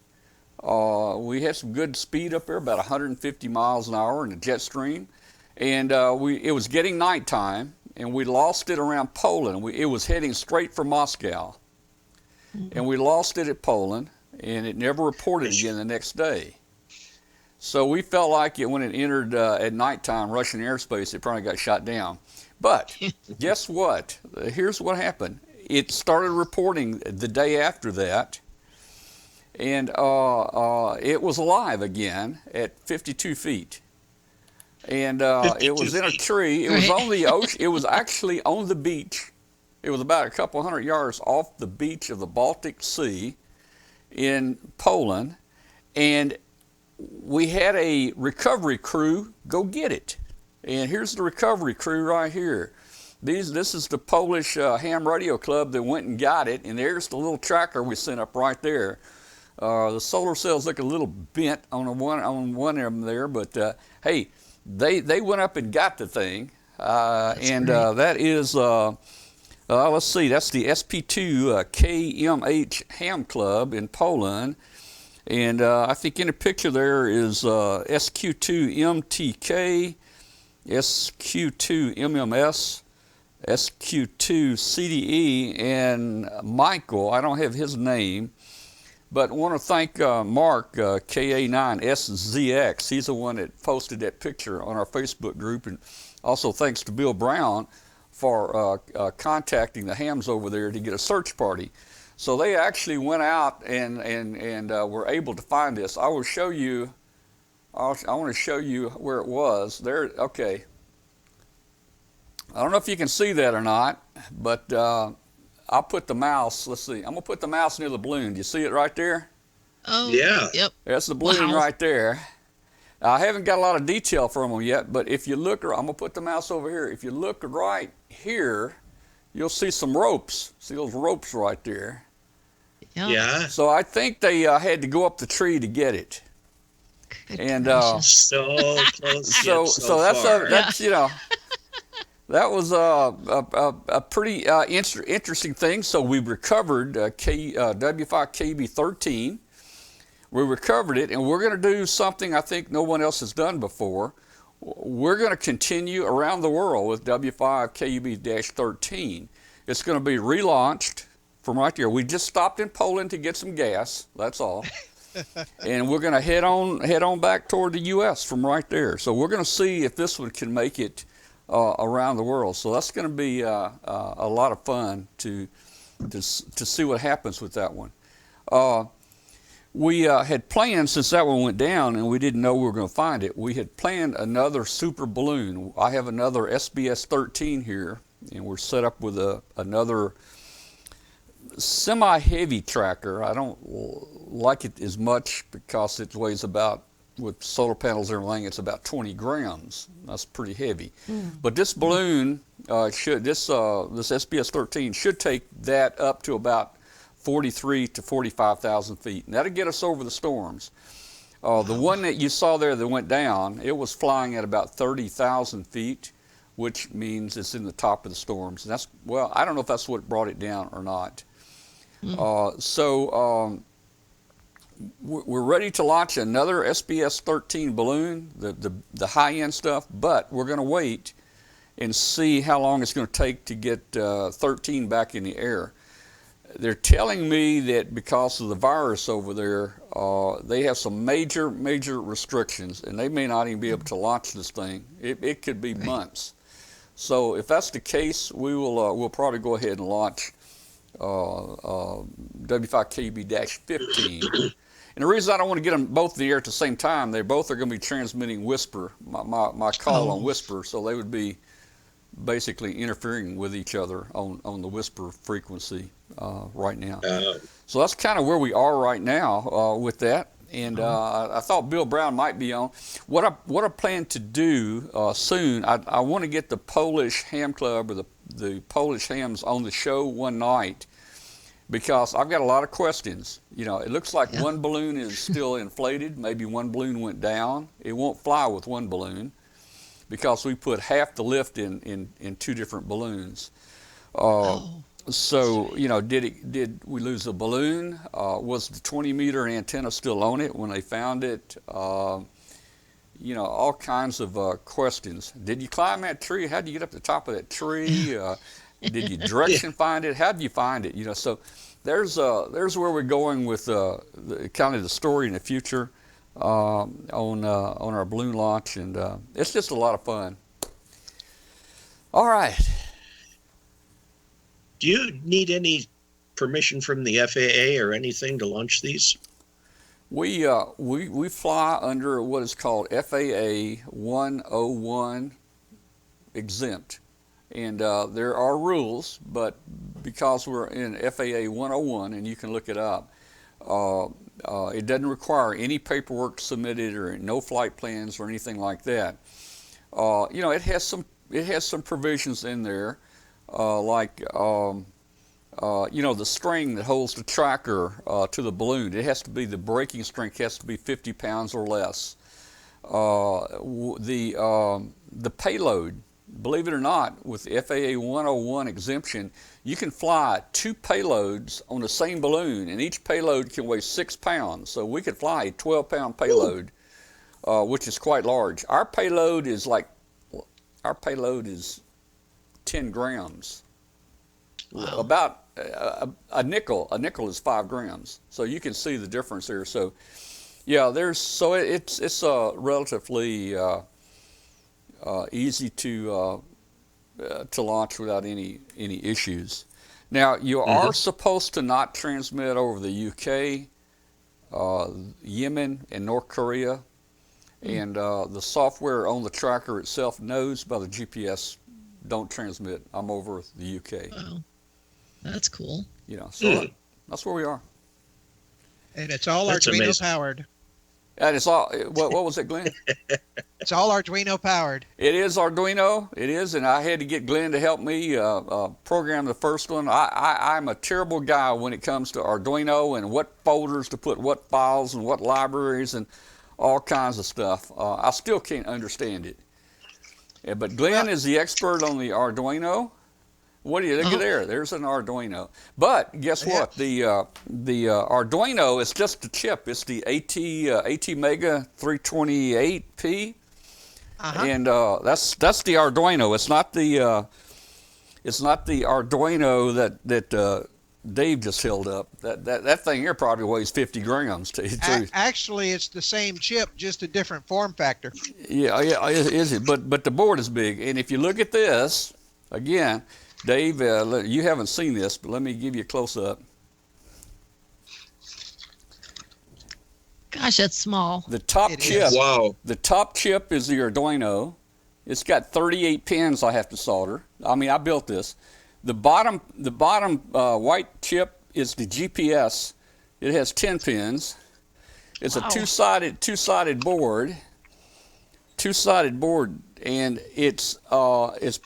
We had some good speed up there, about 150 miles an hour in the jet stream, and it was getting nighttime. And we lost it around Poland. It was heading straight for Moscow. And we lost it at Poland, and it never reported again the next day. So we felt like when it entered at nighttime Russian airspace, it probably got shot down. But guess what? Here's what happened. It started reporting the day after that, and it was alive again at 52 feet. And it was in a tree. It was on the ocean. It was actually on the beach. It was about a couple hundred yards off the beach of the Baltic Sea in Poland. And we had a recovery crew go get it. And here's the recovery crew right here. This is the Polish ham radio club that went and got it. And there's the little tracker we sent up right there. The solar cells look a little bent on one of them there, but hey, they went up and got the thing, and that is let's see, that's the SP2 KMH Ham Club in Poland, and I think in the picture there is SQ2 MTK, SQ2 MMS, SQ2 CDE, and Michael. I don't have his name. But I want to thank Mark, KA9SZX. He's the one that posted that picture on our Facebook group. And also thanks to Bill Brown for contacting the hams over there to get a search party. So they actually went out and were able to find this. I will show you. I want to show you where it was. There, okay. I don't know if you can see that or not, but I'll put the mouse, let's see, I'm going to put the mouse near the balloon. Do you see it right there? Oh, yeah. Yep. That's the balloon right there. I haven't got a lot of detail from them yet, but if you look, I'm going to put the mouse over here. If you look right here, you'll see some ropes. See those ropes right there? Yep. Yeah. So I think they had to go up the tree to get it. Good And gracious. So close. so yet so that's far. that's that was a pretty interesting thing. So we recovered W5KB13. We recovered it, and we're going to do something I think no one else has done before. We're going to continue around the world with W5KB-13. It's going to be relaunched from right there. We just stopped in Poland to get some gas. That's all. And we're going to head on back toward the U.S. from right there. So we're going to see if this one can make it around the world. So that's going to be a lot of fun to see what happens with that one. We had planned, since that one went down and we didn't know we were going to find it, we had planned another super balloon. I have another SBS-13 here, and we're set up with another semi-heavy tracker. I don't like it as much because it weighs about, with solar panels and everything, it's about 20 grams. That's pretty heavy. But this balloon this SBS-13 should take that up to about 43 to 45,000 feet. And that'll get us over the storms. The one that you saw there that went down, it was flying at about 30,000 feet. which means it's in the top of the storms. And that's, well, I don't know if that's what brought it down or not. We're ready to launch another SBS 13 balloon, the high-end stuff, but we're going to wait and see how long it's going to take to get 13 back in the air. They're telling me that because of the virus over there, they have some major restrictions, and they may not even be able to launch this thing. It could be months. So if that's the case, we'll probably go ahead and launch W5KB-15. And the reason I don't want to get them both in the air at the same time, they both are going to be transmitting whisper, my call on whisper, so they would be basically interfering with each other on the whisper frequency right now. So that's kind of where we are right now with that. And I thought Bill Brown might be on. What I plan to do soon, I want to get the Polish Ham Club or the Polish hams on the show one night, because I've got a lot of questions. You know, it looks like one balloon is still inflated. Maybe one balloon went down. It won't fly with one balloon because we put half the lift in two different balloons. So, you know, did we lose a balloon? Was the 20-meter antenna still on it when they found it? You know, all kinds of questions. Did you climb that tree? How did you get up the top of that tree? Did you direction find it? How did you find it? You know, so there's where we're going with kind of the story in the future on our balloon launch, and it's just a lot of fun. All right. Do you need any permission from the FAA or anything to launch these? We fly under what is called FAA 101 exempt. And there are rules, but because we're in FAA 101, and you can look it up, it doesn't require any paperwork submitted or no flight plans or anything like that. You know, it has some provisions in there, like you know, the string that holds the tracker to the balloon. It has to be, the braking strength has to be 50 pounds or less. The payload. Believe it or not, with the FAA 101 exemption, you can fly 2 payloads on the same balloon, and each payload can weigh 6 pounds. So we could fly a 12-pound payload, which is quite large. Our payload is 10 grams. Wow. About a nickel is 5 grams. So you can see the difference there. So yeah, it's relatively easy to launch without any issues. Now, you are supposed to not transmit over the UK, Yemen, and North Korea, and the software on the tracker itself knows by the GPS, don't transmit. I'm over the UK. Wow, that's cool. You know, so that's where we are. And it's all That's Arduino amazing. powered. And it's all, what was it, Glenn? It's all Arduino powered. It is Arduino. It is, and I had to get Glenn to help me program the first one. I'm a terrible guy when it comes to Arduino and what folders to put what files and what libraries and all kinds of stuff. I still can't understand it. Yeah, but Glenn is the expert on the Arduino. What do you look at there? There's an Arduino. But guess what? The Arduino is just a chip. It's the AT Mega 328P, and that's the Arduino. It's not the Arduino that Dave just held up. That thing here probably weighs 50 grams. Actually, it's the same chip, just a different form factor. Yeah, is it? But the board is big, and if you look at this again. Dave, you haven't seen this, but let me give you a close-up. Gosh, that's small. The top chip. Wow. The top chip is the Arduino. It's got 38 pins I have to solder. I mean, I built this. The bottom white chip is the GPS. It has 10 pins. It's a two-sided board. And it's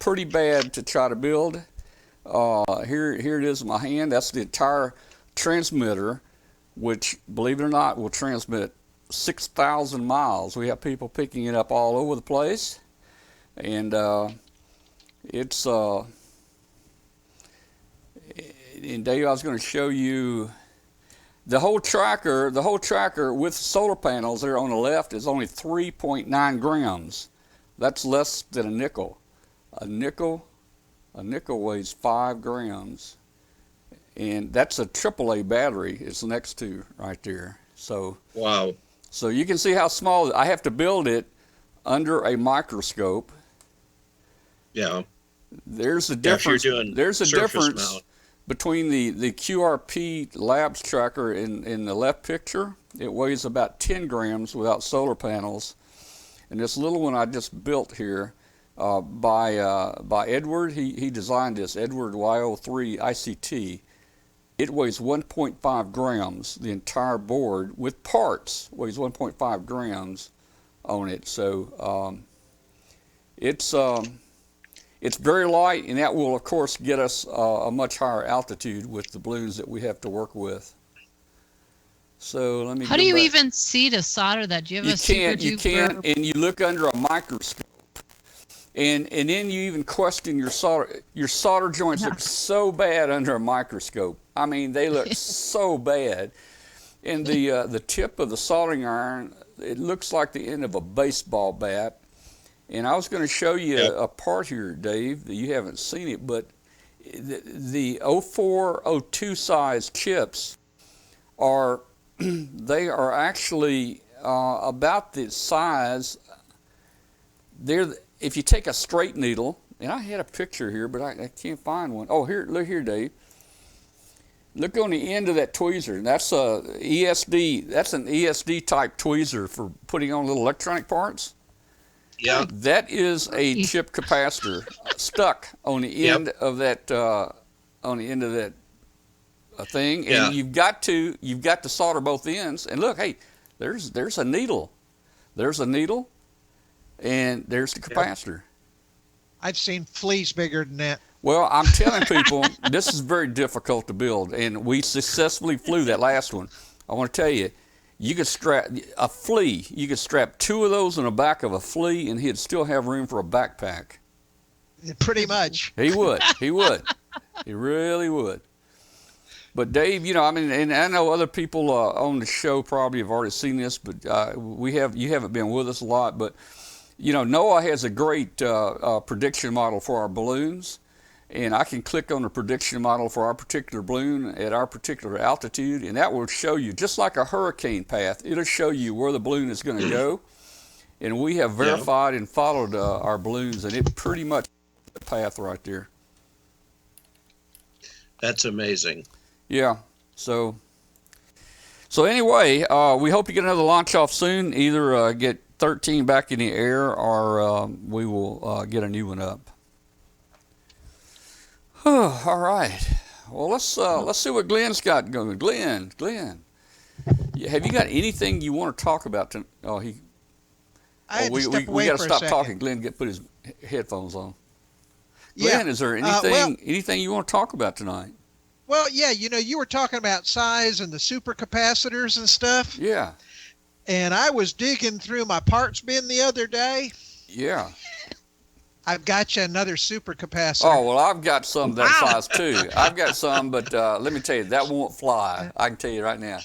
pretty bad to try to build. Here it is in my hand. That's the entire transmitter, which, believe it or not, will transmit 6,000 miles. We have people picking it up all over the place, and It's and Dave, I was going to show you the whole tracker. The whole tracker with solar panels there on the left is only 3.9 grams. That's less than a nickel. A nickel weighs 5 grams, and that's a AAA battery. It's next to right there. So Wow. So you can see how small. I have to build it under a microscope. Yeah. There's a Yeah, if you're difference. doing There's a surface difference mount. between the QRP Labs tracker in the left picture. It weighs about 10 grams without solar panels, and this little one I just built here by Edward. He designed this, Edward Y03 ICT. It weighs 1.5 grams. The entire board with parts weighs 1.5 grams on it. So it's very light, and that will, of course, get us a much higher altitude with the balloons that we have to work with. So let me. How do you even see to solder that? Do you have a super duper? You can't, and you look under a microscope, and then you even question your solder. Your solder joints look so bad under a microscope. I mean, they look so bad. And the tip of the soldering iron, it looks like the end of a baseball bat. And I was going to show you a part here, Dave, that you haven't seen it, but the 04, 02 size chips are, they are actually about the size. If you take a straight needle, and I had a picture here, but I can't find one. Oh, here, look here, Dave. Look on the end of that tweezer. That's a ESD. That's an ESD type tweezer for putting on little electronic parts. Yeah. That is a chip capacitor stuck on the end of that thing, and you've got to solder both ends. And look, hey, there's a needle. There's a needle, and there's the capacitor. I've seen fleas bigger than that. Well, I'm telling people, this is very difficult to build, and we successfully flew that last one. I want to tell you, you could strap a flea. You could strap 2 of those in the back of a flea, and he'd still have room for a backpack. Pretty much. He would. He would. He really would. But Dave, I mean, and I know other people on the show probably have already seen this, but you haven't been with us a lot. But NOAA has a great prediction model for our balloons. And I can click on the prediction model for our particular balloon at our particular altitude, and that will show you, just like a hurricane path, it'll show you where the balloon is going to go. And we have verified and followed our balloons, and it pretty much the path right there. That's amazing. Yeah. So anyway, we hope you get another launch off soon. Either get 13 back in the air, or we will get a new one up. All right. Well, let's see what Glen's got going. Glen, have you got anything you want to talk about? I had to step away we got to for a stop second. talking. Glen, put his headphones on. Glen, is there anything you want to talk about tonight? Well, yeah, you were talking about size and the supercapacitors and stuff. Yeah. And I was digging through my parts bin the other day. Yeah. I've got you another supercapacitor. Oh, well, I've got some that size too. I've got some, but let me tell you, that won't fly. I can tell you right now.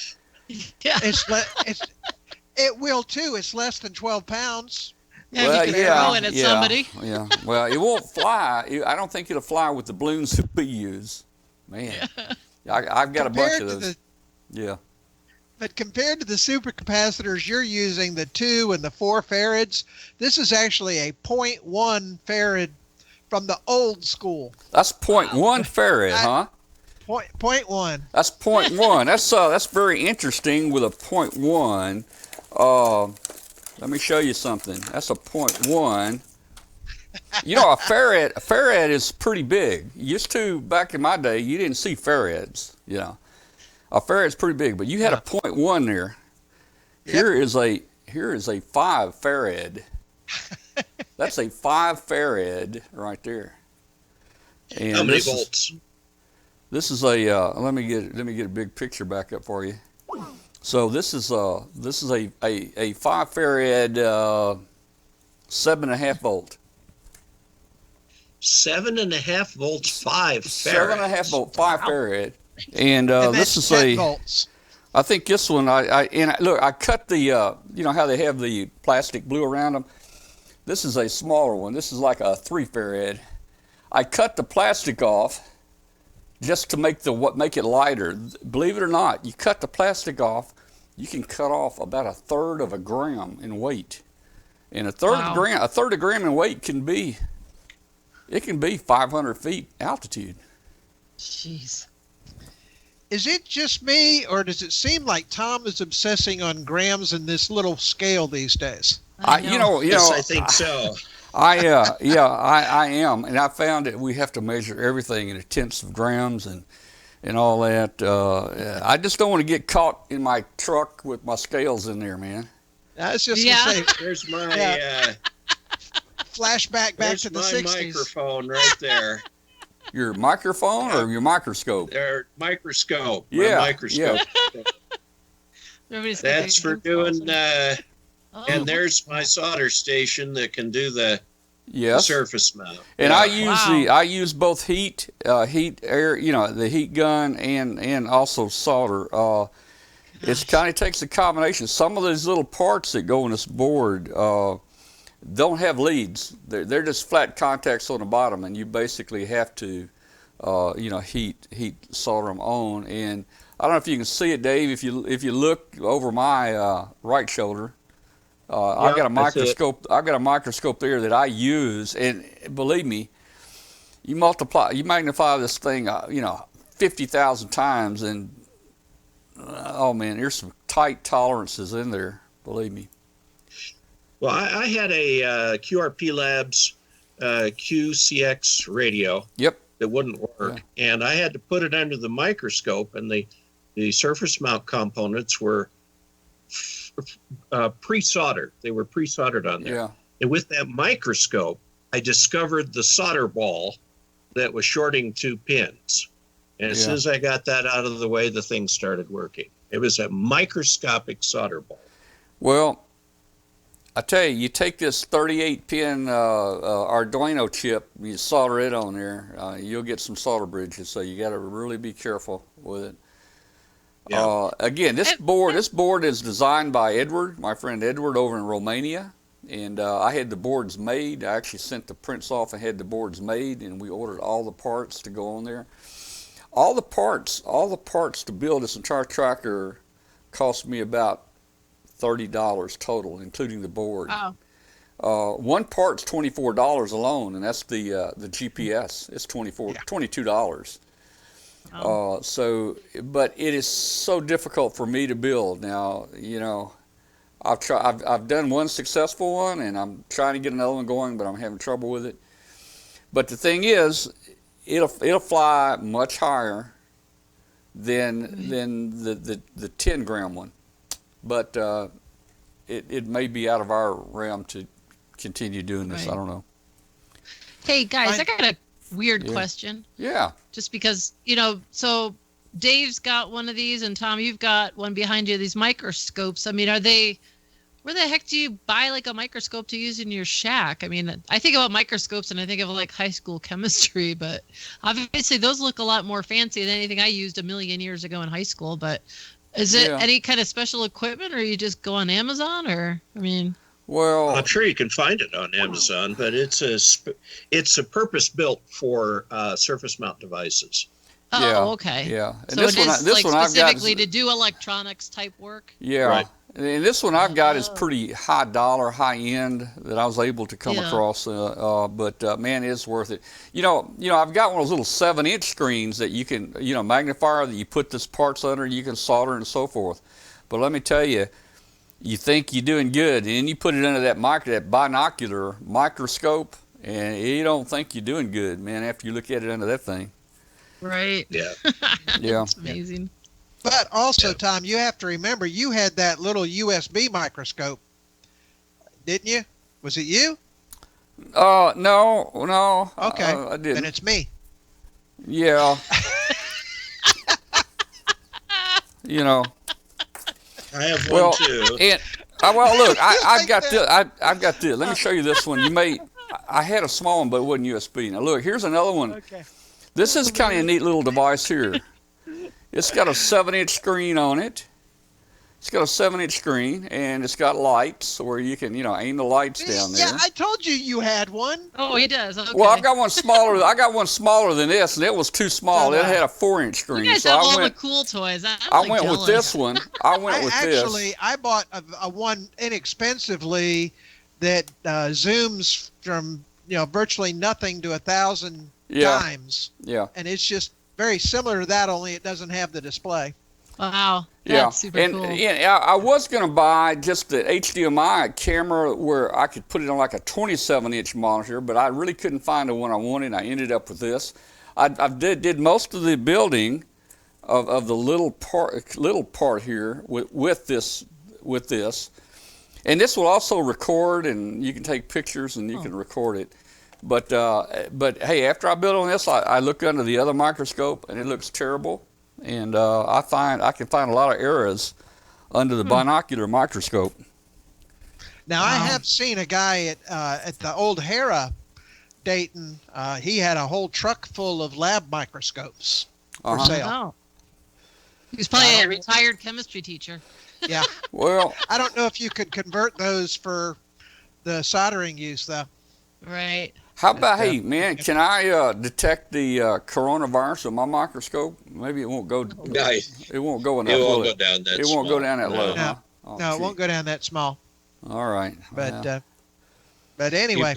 Yeah. It will too. It's less than 12 pounds. Yeah, well, you can throw it at somebody. Yeah. Well, it won't fly. I don't think it'll fly with the balloons that we use. Man, I've got a bunch of those. Yeah. But compared to the supercapacitors you're using, the 2 and the 4 farads, this is actually a 0.1 farad from the old school. That's 0.1 farad, huh? 0.1. That's 0.1. That's very interesting with a 0.1. Let me show you something. That's a 0.1. A farad is pretty big. Used to, back in my day, you didn't see farads, A farad's pretty big, but you had a 0.1 there. Yep. Here is a 5 farad. That's a 5 farad right there. And how many volts? This is a let me get a big picture back up for you. So this is a 5 farad 7.5 volt. 7.5 volts, 5 7.5 farads. volt, 5 farad. And And this that's is 10 a, volts. I think this one, look, I cut the, you know how they have the plastic blue around them? This is a smaller one. This is like a 3 farad. I cut the plastic off just to make it lighter. Believe it or not, you cut the plastic off, you can cut off about 1/3 of a gram in weight. And a third of a gram in weight can be 500 feet altitude. Jeez. Is it just me, or does it seem like Tom is obsessing on grams and this little scale these days? Yes, I think so. I am, and I found that we have to measure everything in tenths of grams and all that. I just don't want to get caught in my truck with my scales in there, man. I was just going to say, There's my flashback back there's to the my 60s. microphone right there. Your microphone or your microscope? Their microscope. Yeah, My microscope. Everybody's That's for doing. Oh. And there's my solder station that can do the Yes. surface mount. And Yeah. I use both heat, air, the heat gun and also solder. It kind of takes a combination. Some of those little parts that go in this board don't have leads. They're just flat contacts on the bottom, and you basically have to, heat solder them on. And I don't know if you can see it, Dave. If you look over my right shoulder. I've got a microscope. I've got a microscope there that I use, and believe me, you magnify this thing, 50,000 times, and oh man, there's some tight tolerances in there. Believe me. Well, I had a QRP Labs QCX radio. Yep. That wouldn't work, and I had to put it under the microscope, and the surface mount components were pre-soldered. They were pre-soldered on there. Yeah. And with that microscope, I discovered the solder ball that was shorting 2 pins. And as soon as I got that out of the way, the thing started working. It was a microscopic solder ball. Well, I tell you, you take this 38-pin Arduino chip, you solder it on there, you'll get some solder bridges. So you got to really be careful with it. Yeah. Again, this board is designed by Edward, my friend Edward over in Romania, and I had the boards made. I actually sent the prints off and had the boards made, and we ordered all the parts to go on there. All the parts to build this entire tracker cost me about $30 total, including the board. Wow. One part's $24 alone, and that's the GPS. It's $22. But it is so difficult for me to build. Now, I've done one successful one, and I'm trying to get another one going, but I'm having trouble with it. But the thing is, it'll fly much higher than the 10-gram one. But it may be out of our realm to continue doing this. Right. I don't know. Hey guys, I got a weird question. Yeah. Just because, so Dave's got one of these, and Tom, you've got one behind you, these microscopes. I mean, where the heck do you buy like a microscope to use in your shack? I mean, I think about microscopes and I think of like high school chemistry, but obviously those look a lot more fancy than anything I used a million years ago in high school. But is it any kind of special equipment, or you just go on Amazon, or, I mean? Well, I'm sure you can find it on Amazon, but it's a purpose built for surface mount devices. Oh, okay. Yeah. And so it is specifically to do electronics type work? Yeah. Right. And this one I've got is pretty high dollar, high end that I was able to come across. But man, it's worth it. I've got one of those little 7-inch screens that you can, magnifier that you put this parts under, you can solder and so forth. But let me tell you, you think you're doing good, and then you put it under that binocular microscope, and you don't think you're doing good, man, after you look at it under that thing. Right. Yeah. Yeah. It's amazing. But also, Tom, you have to remember you had that little USB microscope, didn't you? Was it you? No. Okay. I didn't. Then it's me. Yeah. I have one too. And look, I've got this. Let me show you this one. I had a small one, but it wasn't USB. Now look, here's another one. Okay. This is kind of a neat little device here. It's got a 7-inch screen on it. It's got a 7-inch screen, and it's got lights where you can, aim the lights down there. Yeah, I told you had one. Oh, he does. Okay. Well, I've got one smaller. I got one smaller than this, and it was too small. It had a 4-inch screen. You guys so have I all went. the cool toys. I went with this one. I went with this. I bought a one inexpensively that zooms from virtually nothing to 1,000 times. Yeah. And it's just very similar to that, only it doesn't have the display. Wow. Yeah, That's super and cool. I was going to buy just the HDMI camera where I could put it on like a 27-inch monitor, but I really couldn't find the one I wanted. And I ended up with this. I did most of the building of the little part here with this, and this will also record, and you can take pictures and you can record it. But hey, after I built on this, I look under the other microscope and it looks terrible. And I can find a lot of errors under the binocular microscope. Now I have seen a guy at the old Hera, Dayton. He had a whole truck full of lab microscopes for sale. Oh. He's probably a retired chemistry teacher. Yeah. Well, I don't know if you could convert those for the soldering use, though. Right. how about, hey, man, can I detect the coronavirus with my microscope? Maybe it won't go. Nice. It won't go in that. It won't low. go down that. It won't go down that No. low. No, Huh? Oh, no, it gee. won't go down that small. All right. But Well, anyway,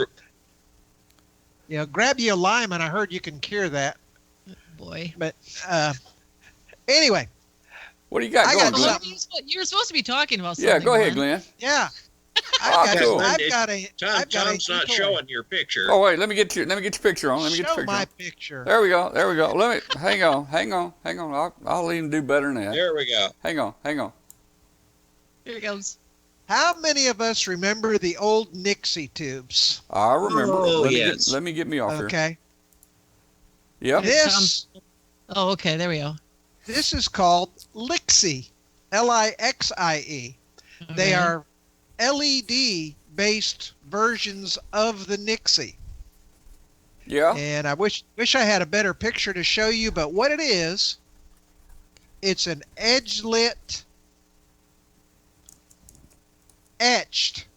grab you a lime, and I heard you can cure that. Boy. But anyway, what do you got I going, got Glenn? something. You were supposed to be talking about something. Yeah, go ahead, Glenn. yeah, Ah, cool. I've got a Tom's not toy. showing your picture. Oh wait, let me get your picture on. Let me get your Show picture my on. picture. There we go. Let me hang on. I'll even do better than that. There we go. Hang on. Here it goes. How many of us remember the old Nixie tubes? I remember. Oh, let yes. me get me off here. Okay. Yep. This Oh, okay. There we go. this is called Lixie, Lixie. They Okay. are LED based versions of the Nixie. Yeah. And I wish I had a better picture to show you, but what it is, it's an edge lit etched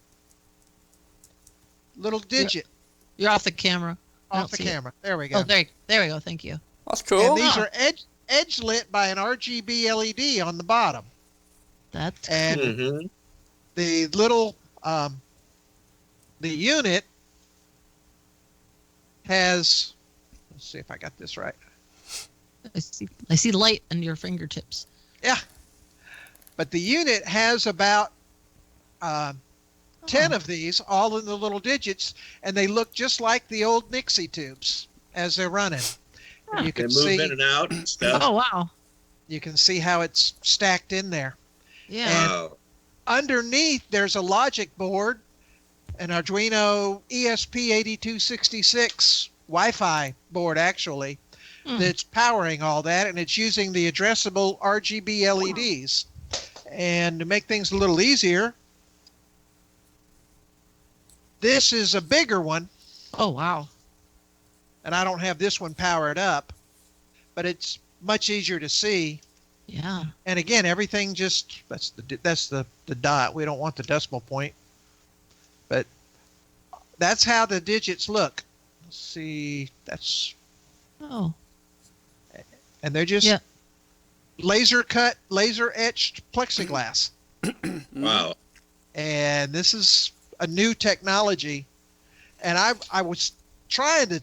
little digit You're off the camera. I off don't the see it. camera. There we go. Oh, there we go. Thank you. That's cool. And these are edge lit by an RGB LED on the bottom. That's And Mm-hmm. the little the unit has, let's see if I got this right. I see light in your fingertips. Yeah. But the unit has about 10 of these, all in the little digits, and they look just like the old Nixie tubes as they're running. And you They can move see in and out and stuff. Oh wow. you can see how it's stacked in there. Yeah. Wow. Underneath there's a logic board, an Arduino ESP8266 Wi-Fi board actually, that's powering all that, and it's using the addressable RGB LEDs. And to make things a little easier, this is a bigger one, Oh wow. and I don't have this one powered up, but it's much easier to see. Yeah. And again, everything just that's the dot. We don't want the decimal point, but that's how the digits look. Let's see, that's Oh. and they're just Yeah. laser cut, laser etched plexiglass. Wow. And this is a new technology. And I was trying to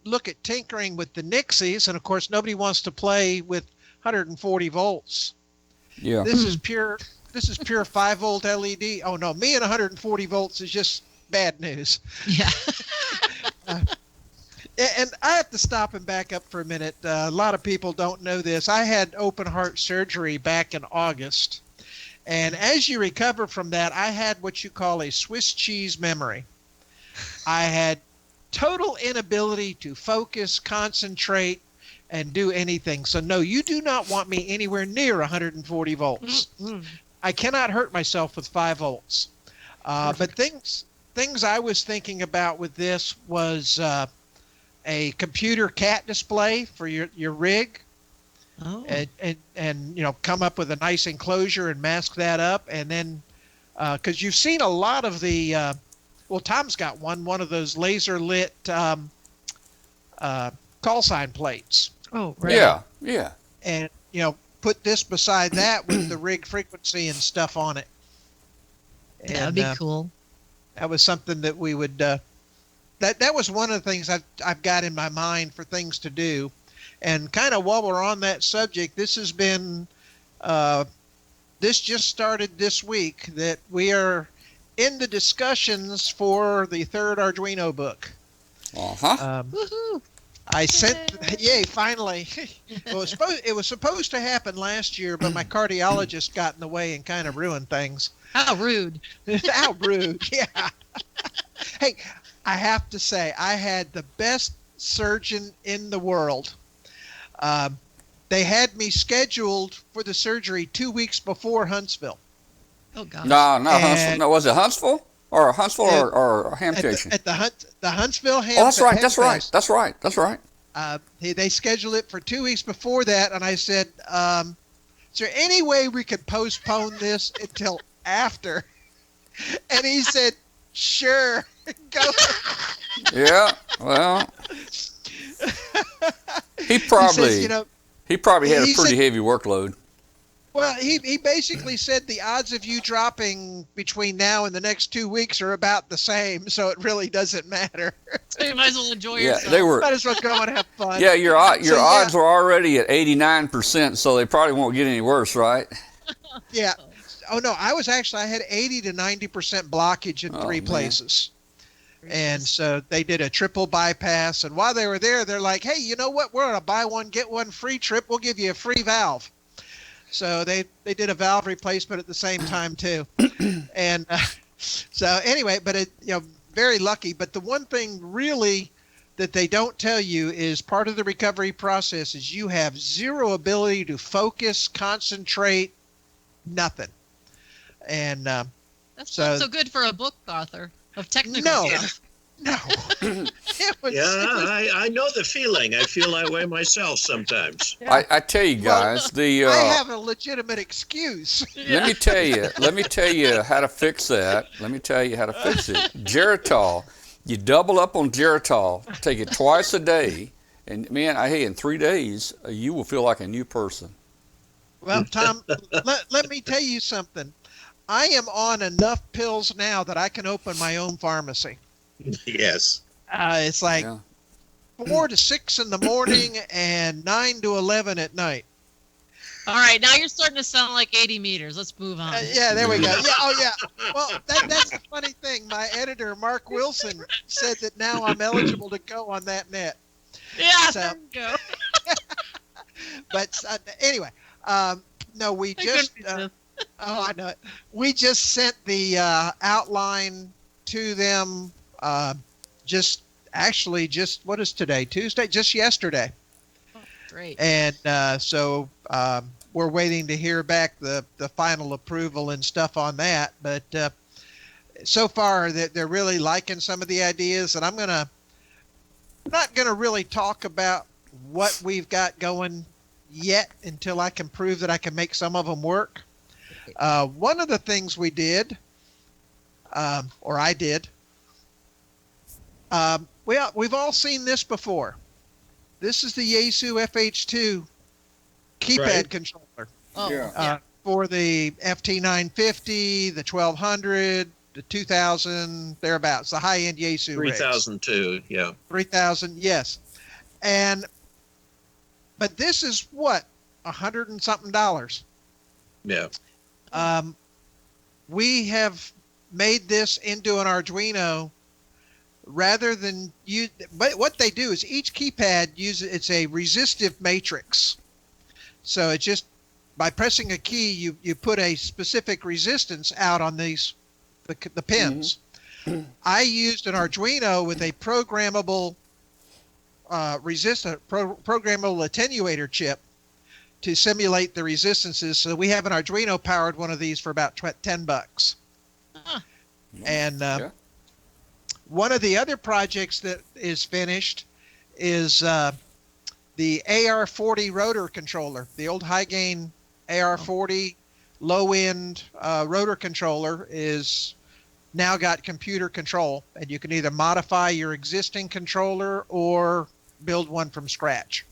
look at tinkering with the Nixies, and of course nobody wants to play with 140 volts. Yeah. This is pure 5-volt LED. Oh no, me and 140 volts is just bad news. Yeah. And I have to stop and back up for a minute. A lot of people don't know this. I had open heart surgery back in August. And as you recover from that, I had what you call a Swiss cheese memory. I had total inability to focus, concentrate, and do anything. So no, you do not want me anywhere near 140 volts. I cannot hurt myself with 5 volts. But things things I was thinking about with this was a computer cat display for your rig. Oh. And come up with a nice enclosure and mask that up, and then because you've seen a lot of the Tom's got one of those laser lit call sign plates. Oh, right. Yeah. And put this beside that with the rig frequency and stuff on it. That'd be cool. That was something that we would that was one of the things I've got in my mind for things to do. And kind of while we're on that subject, this has been this just started this week that we are in the discussions for the third Arduino book. Woohoo! I sent, yay, finally. It was supposed to happen last year, but my cardiologist got in the way and kind of ruined things. How rude. How rude, yeah. Hey, I have to say, I had the best surgeon in the world. They had me scheduled for the surgery 2 weeks before Huntsville. Oh, God. No, Huntsville. No, was it Huntsville? Or Huntsville or Hamvention? At the Huntsville Ham. Oh, that's right. They scheduled it for 2 weeks before that, and I said, is there any way we could postpone this until after? And he said, sure, go. Yeah, well, he probably had a pretty heavy workload. Well, he basically said the odds of you dropping between now and the next 2 weeks are about the same, so it really doesn't matter. So you might as well enjoy yourself. They were. Might as well go and have fun. Yeah, your odds are already at 89%, so they probably won't get any worse, right? Yeah. Oh no, I had 80 to 90% blockage in three places. And so they did a triple bypass, and while they were there, they're like, hey, you know what? We're on a buy one, get one free trip. We'll give you a free valve. So they did a valve replacement at the same time too. And so anyway, but very lucky. But the one thing really that they don't tell you is part of the recovery process is you have zero ability to focus, concentrate, nothing. And that's not so good for a book author of technical stuff. No. I know the feeling. I feel that way myself sometimes. Yeah. I tell you guys, I have a legitimate excuse. Let me tell you how to fix that. Let me tell you how to fix it. Geritol. You double up on Geritol. Take it twice a day, and man, in 3 days you will feel like a new person. Well, Tom, let me tell you something. I am on enough pills now that I can open my own pharmacy. Yes. It's like 4 to 6 in the morning and 9 to 11 at night. All right, now you're starting to sound like 80 meters. Let's move on. Yeah, there we go. Yeah, Well, that's the funny thing. My editor, Mark Wilson, said that now I'm eligible to go on that net. Yeah, so, there we go. But anyway, no, we just. I know it. We just sent the outline to them. Just what is today? Tuesday? Just yesterday. Oh, great. And so we're waiting to hear back the final approval and stuff on that. But so far they're really liking some of the ideas, and I'm not gonna really talk about what we've got going yet until I can prove that I can make some of them work. One of the things we did, or I did, we've all seen this before. This is the Yaesu FH2 keypad controller. Oh, for the FT950, the 1200, the 2000, thereabouts, the high-end Yaesu 3002, yeah. 3000, yes. But this is what, $100 and something. Yeah. We have made this into an Arduino rather than but what they do is each keypad it's a resistive matrix. So it's just by pressing a key, you put a specific resistance out on the pins. Mm-hmm. I used an Arduino with a programmable programmable attenuator chip to simulate the resistances. So we have an Arduino powered one of these for about $10. Huh. And One of the other projects that is finished is the AR-40 rotor controller. The old high gain AR-40 low end rotor controller is now got computer control, and you can either modify your existing controller or build one from scratch.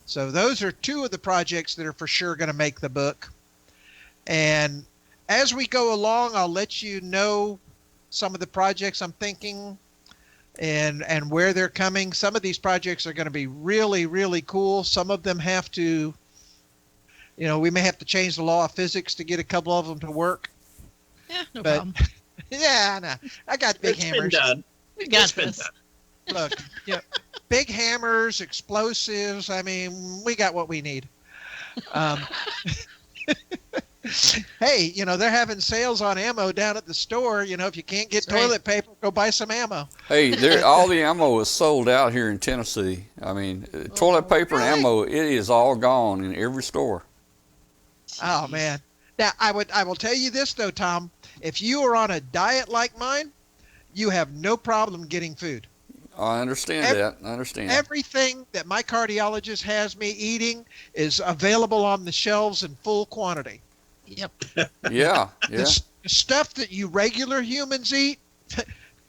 So those are two of the projects that are for sure going to make the book. And as we go along, I'll let you know some of the projects I'm thinking and where they're coming. Some of these projects are going to be really, really cool. Some of them have to, we may have to change the law of physics to get a couple of them to work. Yeah, no problem. Yeah, no, I got big hammers. Been done. We got It's been this. done. Look, big hammers, explosives. I mean, we got what we need. Hey, they're having sales on ammo down at the store. If you can't get toilet paper, go buy some ammo. Hey, all the ammo is sold out here in Tennessee. I mean, toilet paper and ammo, it is all gone in every store. Oh man! Now I will tell you this though, Tom. If you are on a diet like mine, you have no problem getting food. I understand that. I understand. Everything that my cardiologist has me eating is available on the shelves in full quantity. Yep. Yeah. The stuff that you regular humans eat,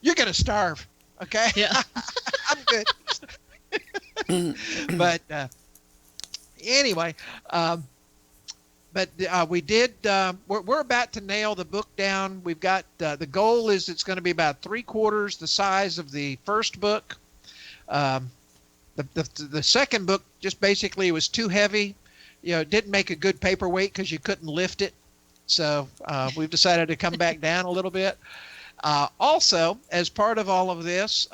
you're going to starve. Okay? Yeah. I'm good. But anyway, we did, we're about to nail the book down. We've got, the goal is it's going to be about 3/4 the size of the first book. The second book just basically was too heavy. It didn't make a good paperweight because you couldn't lift it. So we've decided to come back down a little bit. Also, as part of all of this,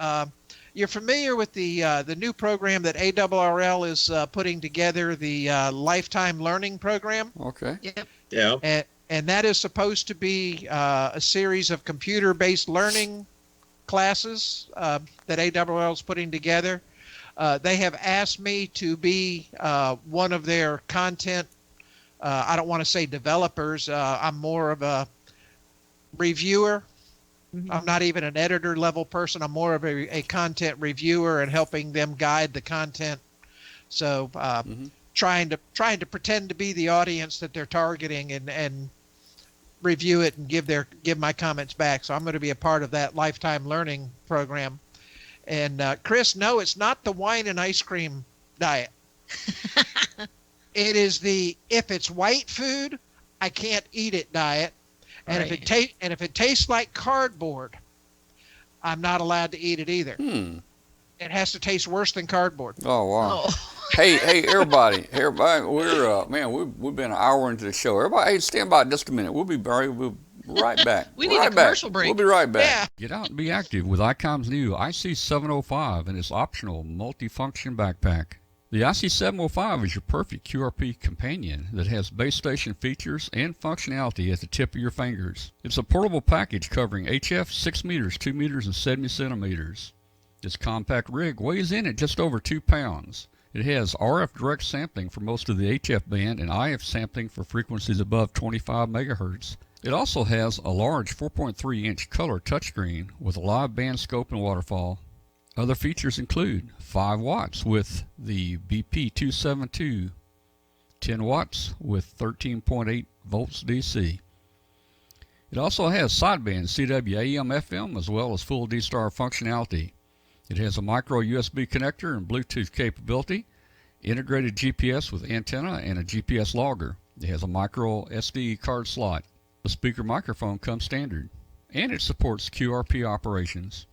you're familiar with the new program that ARRL is putting together, the Lifetime Learning Program. Okay. Yep. Yeah. And that is supposed to be a series of computer-based learning classes that ARRL is putting together. They have asked me to be one of their content. I don't want to say developers. I'm more of a reviewer. Mm-hmm. I'm not even an editor level person. I'm more of a content reviewer and helping them guide the content. So trying to pretend to be the audience that they're targeting and review it and give my comments back. So I'm going to be a part of that Lifetime Learning Program. And Chris, no, it's not the wine and ice cream diet. It is if it's white food, I can't eat it diet. And Right. if it tastes like cardboard, I'm not allowed to eat it either. It has to taste worse than cardboard. Oh wow. Oh. Hey, everybody, we've been an hour into the show. Everybody, hey, stand by just a minute. We'll be right back. We need a commercial break. We'll be right back. Yeah. Get out and be active with ICOM's new IC705 and its optional multifunction backpack. The IC705 is your perfect QRP companion that has base station features and functionality at the tip of your fingers. It's a portable package covering HF 6 meters, 2 meters, and 70 centimeters. This compact rig weighs in at just over 2 pounds. It has RF direct sampling for most of the HF band and IF sampling for frequencies above 25 megahertz. It also has a large 4.3-inch color touchscreen with a live band scope and waterfall. Other features include 5 watts with the BP272, 10 watts with 13.8 volts DC. It also has sideband CW AM FM as well as full D-Star functionality. It has a micro USB connector and Bluetooth capability, integrated GPS with antenna and a GPS logger. It has a micro SD card slot. The speaker microphone comes standard, and it supports QRP operations.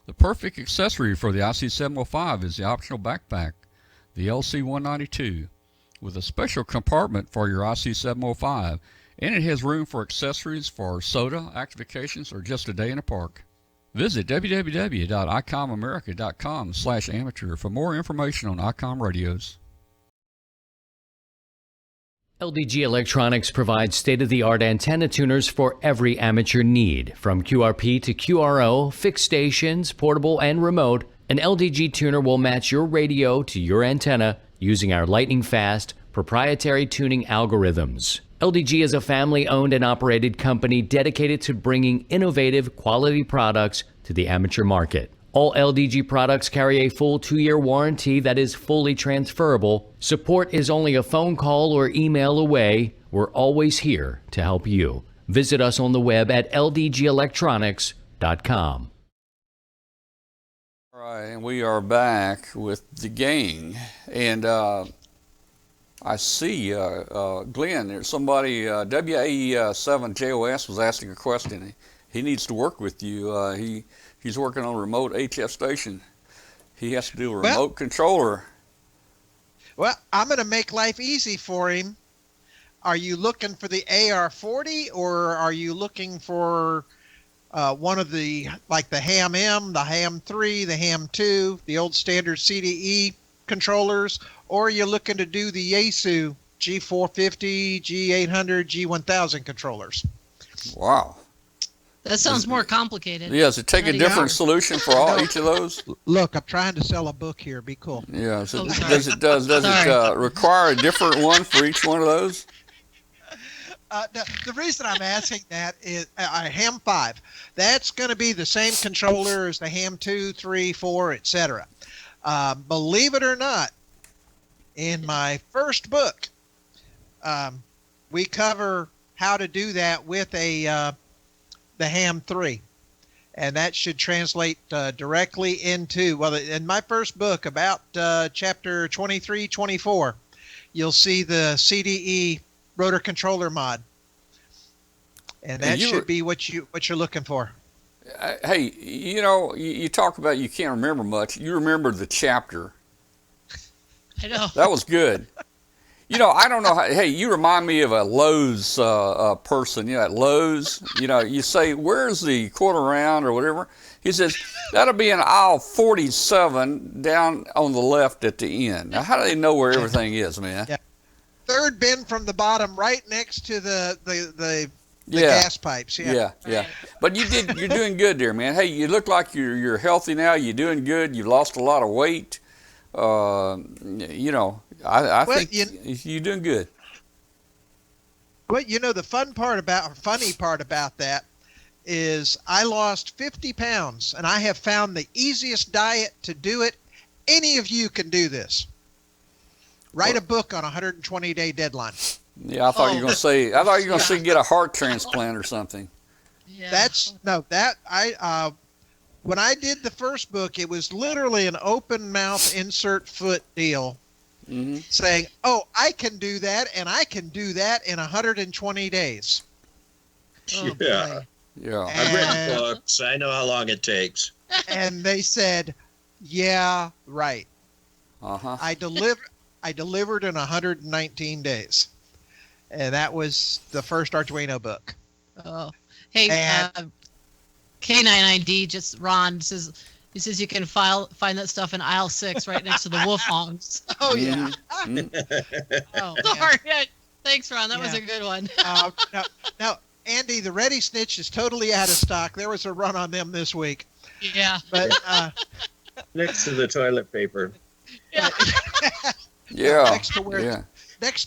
The perfect accessory for the IC705 is the optional backpack, the LC192, with a special compartment for your IC705, and it has room for accessories for soda, activations, or just a day in the park. Visit www.icomamerica.com/amateur for more information on ICOM radios. LDG Electronics provides state-of-the-art antenna tuners for every amateur need. From QRP to QRO, fixed stations, portable and remote, an LDG tuner will match your radio to your antenna using our lightning-fast, proprietary tuning algorithms. LDG is a family-owned and operated company dedicated to bringing innovative, quality products to the amateur market. All LDG products carry a full 2-year warranty that is fully transferable. Support is only a phone call or email away. We're always here to help you. Visit us on the web at ldgelectronics.com. All right, and we are back with the gang. And I see, Glenn, there's somebody, WAE7JOS was asking a question. He needs to work with you. He's working on a remote HF station. He has to do a remote controller. Well, I'm going to make life easy for him. Are you looking for the AR-40, or are you looking for one of the, like the Ham-M, the Ham-3, the Ham-2, the old standard CDE controllers, or are you looking to do the Yaesu G450, G800, G1000 controllers? Wow. That sounds more complicated. Yeah, does it take a different solution for each of those? Look, I'm trying to sell a book here. Be cool. Yeah, so does it require a different one for each one of those? The reason I'm asking that is Ham 5. That's going to be the same controller as the Ham 2, 3, 4, etc. Believe it or not, in my first book, we cover how to do that with the Ham 3. And that should translate directly into, well, in my first book, about chapter 23, 24, you'll see the CDE rotor controller mod. And that should be what you're looking for. Hey, you talk about you can't remember much. You remember the chapter. I know. That was good. I don't know how, hey, you remind me of a Lowe's person, at Lowe's, you say, where's the quarter round or whatever? He says, that'll be in aisle 47 down on the left at the end. Now, how do they know where everything is, man? Yeah. Third bin from the bottom, right next to the gas pipes. Yeah. But you're doing good there, man. Hey, you look like you're healthy now. You're doing good. You've lost a lot of weight. I think you're doing good. Well, the funny part about that is I lost 50 pounds, and I have found the easiest diet to do it. Any of you can do this. Write a book on a 120-day deadline. Yeah, I thought you were going to say. I thought you were going to say get a heart transplant or something. Yeah. When I did the first book, it was literally an open mouth insert foot deal, saying, "Oh, I can do that, and I can do that in 120 days." Oh, yeah. I've written books. I know how long it takes. And they said, "Yeah, right." Uh-huh. I delivered in 119 days, and that was the first Arduino book. Oh, hey, K99D Ron says you can find that stuff in aisle 6 right next to the wolf hongs. Oh yeah. Oh, sorry. Yeah. Thanks, Ron. That was a good one. Now, Andy, the Ready Snitch is totally out of stock. There was a run on them this week. Yeah. But next to the toilet paper. Yeah. Next to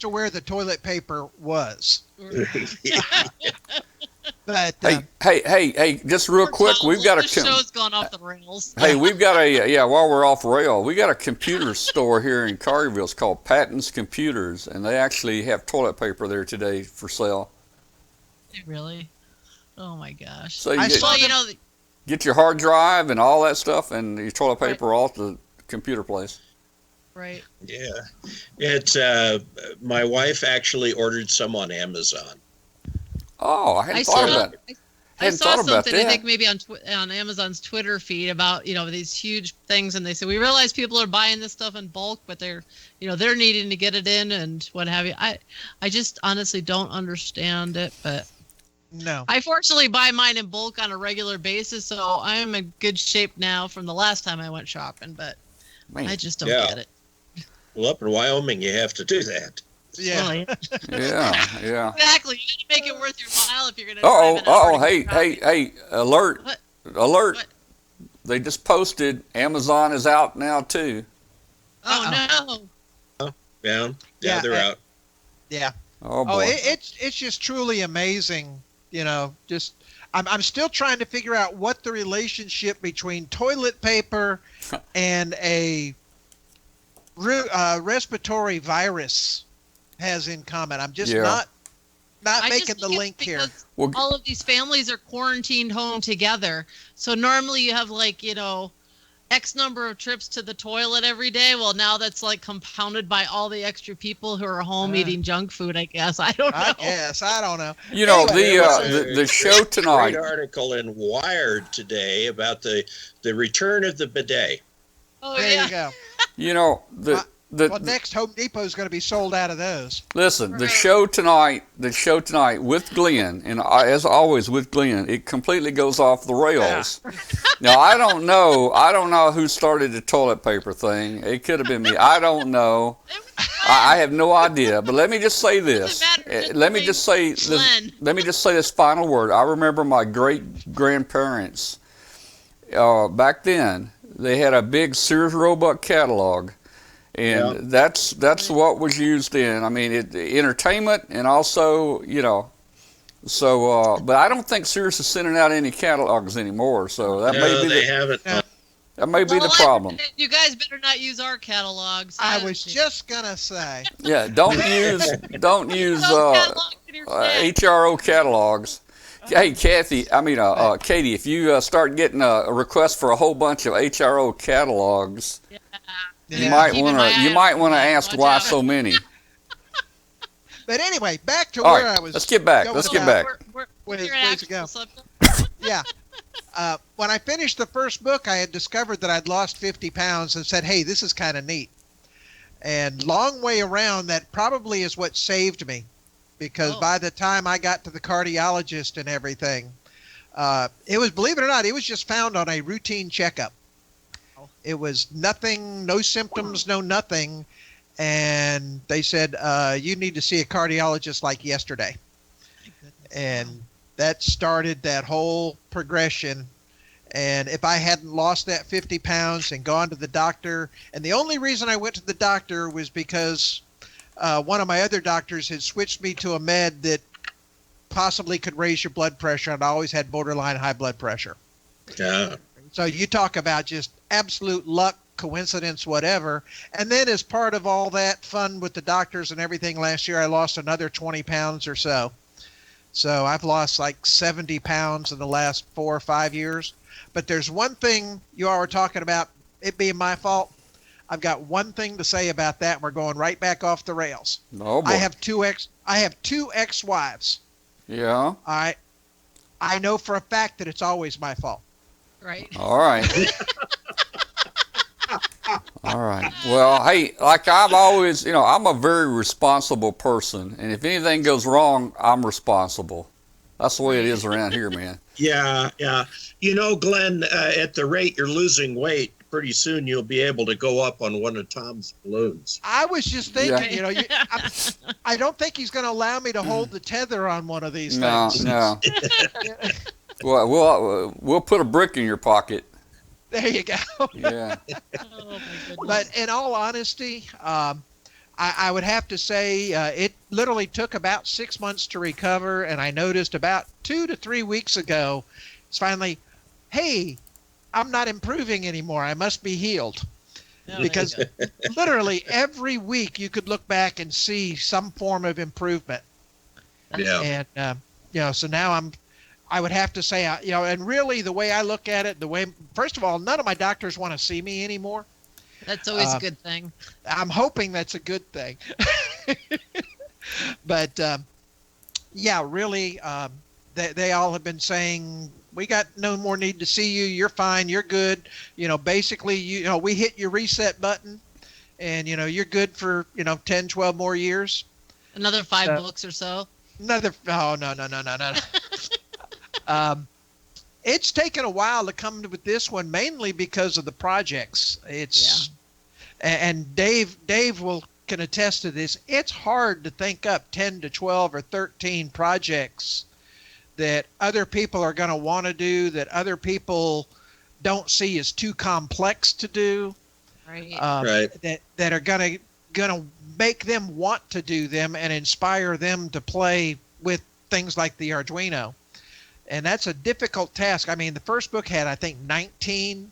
where the toilet paper was. But hey! Just real quick, we've got the show's gone off the rails. Hey, we've got while we're off rail, we got a computer store here in Collierville. It's called Patton's Computers, and they actually have toilet paper there today for sale. Really? Oh my gosh! So get your hard drive and all that stuff, and your toilet paper all at the computer place. Right. Yeah, it's my wife actually ordered some on Amazon. Oh, I hadn't thought about it. I saw something, I think maybe on Amazon's Twitter feed about, these huge things, and they say, we realize people are buying this stuff in bulk, but they're needing to get it in and what have you. I just honestly don't understand it, but no. I fortunately buy mine in bulk on a regular basis, so I'm in good shape now from the last time I went shopping, but I just don't get it. Well, up in Wyoming, you have to do that. Yeah. Yeah. Exactly. You got to make it worth your while if you're going to. Hey! Alert! What? Alert! What? They just posted Amazon is out now too. Oh no! Yeah, they're out. Yeah. Oh boy. Oh, it's just truly amazing. Just I'm still trying to figure out what the relationship between toilet paper and a respiratory virus has in common. I'm just not I making just the think link it's here. because Well, all of these families are quarantined home together. So normally you have X number of trips to the toilet every day. Well, now that's compounded by all the extra people who are home eating junk food, I guess. I don't know. I don't know. The show tonight. Great article in Wired today about the return of the bidet. Oh, There yeah. you go. The Next Home Depot is going to be sold out of those. listen, the show tonight with Glenn, and as always with Glenn, it completely goes off the rails. Now I don't know who started the toilet paper thing. It could have been me. I don't know. I have no idea. But let me just say this. Let me just say this final word. I remember my great grandparents. Back then, they had a big Sears Roebuck catalog. And that's what was used in. I mean, entertainment and also, So, but I don't think Sears is sending out any catalogs anymore. So that may be the problem. You guys better not use our catalogs. I was just gonna say. Yeah, don't use HRO catalogs. Hey, Katie, if you start getting a request for a whole bunch of HRO catalogs. You might want to ask why so many. But anyway, back to All where right, I was. let's get back. Ways to go. Yeah. When I finished the first book, I had discovered that I'd lost 50 pounds and said, hey, this is kind of neat. And long way around, that probably is what saved me. Because by the time I got to the cardiologist and everything, it was, believe it or not, it was just found on a routine checkup. It was nothing, no symptoms, no nothing. And they said, you need to see a cardiologist like yesterday. And that started that whole progression. And if I hadn't lost that 50 pounds and gone to the doctor, and the only reason I went to the doctor was because one of my other doctors had switched me to a med that possibly could raise your blood pressure. And I always had borderline high blood pressure. Yeah. So you talk about just absolute luck, coincidence, whatever. And then as part of all that fun with the doctors and everything last year, I lost another 20 pounds or so. So I've lost like 70 pounds in the last 4 or 5 years. But there's one thing you all were talking about, it being my fault. I've got one thing to say about that. And we're going right back off the rails. Oh, boy. I have two ex-wives. Yeah. All right. I know for a fact that it's always my fault. Right. All right. All right. Well, hey, like I've always, I'm a very responsible person. And if anything goes wrong, I'm responsible. That's the way it is around here, man. Yeah. Glenn, at the rate you're losing weight, pretty soon you'll be able to go up on one of Tom's balloons. I was just thinking, I don't think he's going to allow me to hold the tether on one of these things. No. Well, we'll put a brick in your pocket. There you go. Yeah. Oh, my goodness. But in all honesty, I would have to say it literally took about 6 months to recover. And I noticed about 2 to 3 weeks ago, it's finally, hey, I'm not improving anymore. I must be healed. Oh, Because literally every week you could look back and see some form of improvement. Yeah. And, so now I would have to say, and really the way I look at it, first of all, none of my doctors want to see me anymore. That's always a good thing. I'm hoping that's a good thing. But, really, they all have been saying, we got no more need to see you. You're fine. You're good. Basically, we hit your reset button and, you're good for, 10, 12 more years. Another 5 books or so. No. It's taken a while to come with this one, mainly because of the projects. And Dave can attest to this. It's hard to think up 10 to 12 or 13 projects that other people are going to want to do, that other people don't see as too complex to do. Right. Right. That are going to make them want to do them and inspire them to play with things like the Arduino. And that's a difficult task. I mean, the first book had, I think, 19.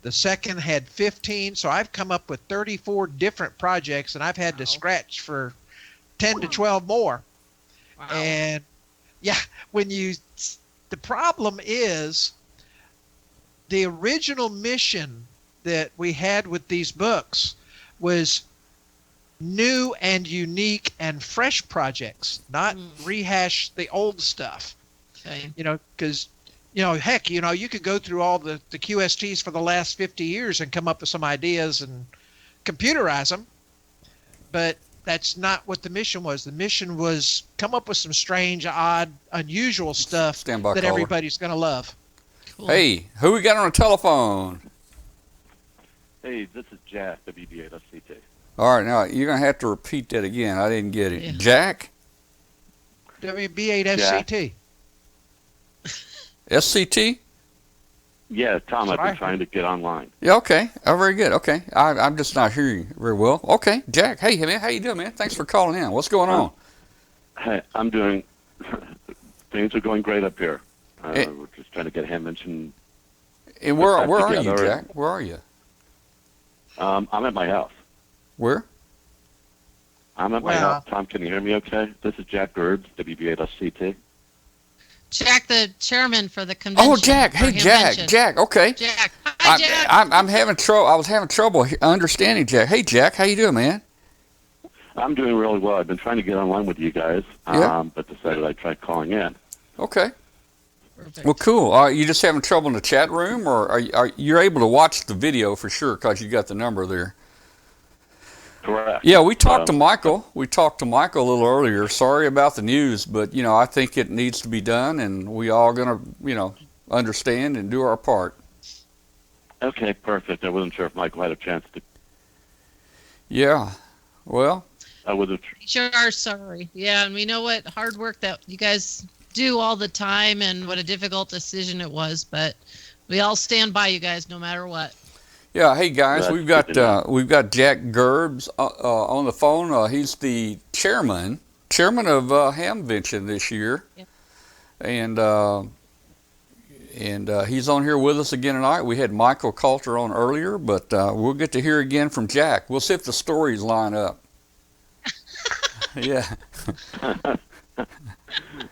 The second had 15. So I've come up with 34 different projects, and I've had to scratch for 10 to 12 more. Wow. And yeah, the problem is the original mission that we had with these books was new and unique and fresh projects, not rehash the old stuff. Okay. Because, heck, you could go through all the QSTs for the last 50 years and come up with some ideas and computerize them. But that's not what the mission was. The mission was come up with some strange, odd, unusual stuff that caller. everybody's going to love. Cool. Hey, who we got on the telephone? Hey, this is Jack, WB8SCT. All right, now you're going to have to repeat that again. I didn't get it. Yeah. Jack? WB8SCT. SCT? Yeah, Tom, That's I've been right. trying to get online. Yeah, okay. Oh, very good. Okay. I'm just not hearing you very well. Okay, Jack. Hey, man. How you doing, man? Thanks for calling in. What's going on? Hey, I'm doing, things are going great up here. Eh. We're just trying to get Hamvention. And where Put that are you, together. Jack? Where are you? I'm at my house. Where? I'm at my Well- house. Tom, can you hear me okay? This is Jack Gerbs, WB8SCT. Jack, the chairman for the convention. Oh, Jack. Hey, for Jack. Hamvention. Jack. Okay. Jack. Hi, Jack. I'm having trouble. I was having trouble understanding Jack. Hey, Jack. How you doing, man? I'm doing really well. I've been trying to get online with you guys, Yeah. but decided I'd try calling in. Okay. Perfect. Well, cool. Are you just having trouble in the chat room, or are you able to watch the video for sure because you got the number there? Correct. Yeah, we talked to Michael. We talked to Michael a little earlier. Sorry about the news, but I think it needs to be done, and we all gonna understand and do our part. Okay, perfect. I wasn't sure if Michael had a chance to. Yeah. Well. I wasn't. Sure are sorry. Yeah, and we know what hard work that you guys do all the time and what a difficult decision it was, but we all stand by you guys no matter what. Yeah. Hey guys, That's we've got good to Jack Gerbs on the phone. He's the chairman of Hamvention this year, Yeah. and he's on here with us again tonight. We had Michael Kalter on earlier, but we'll get to hear again from Jack. We'll see if the stories line up. Yeah.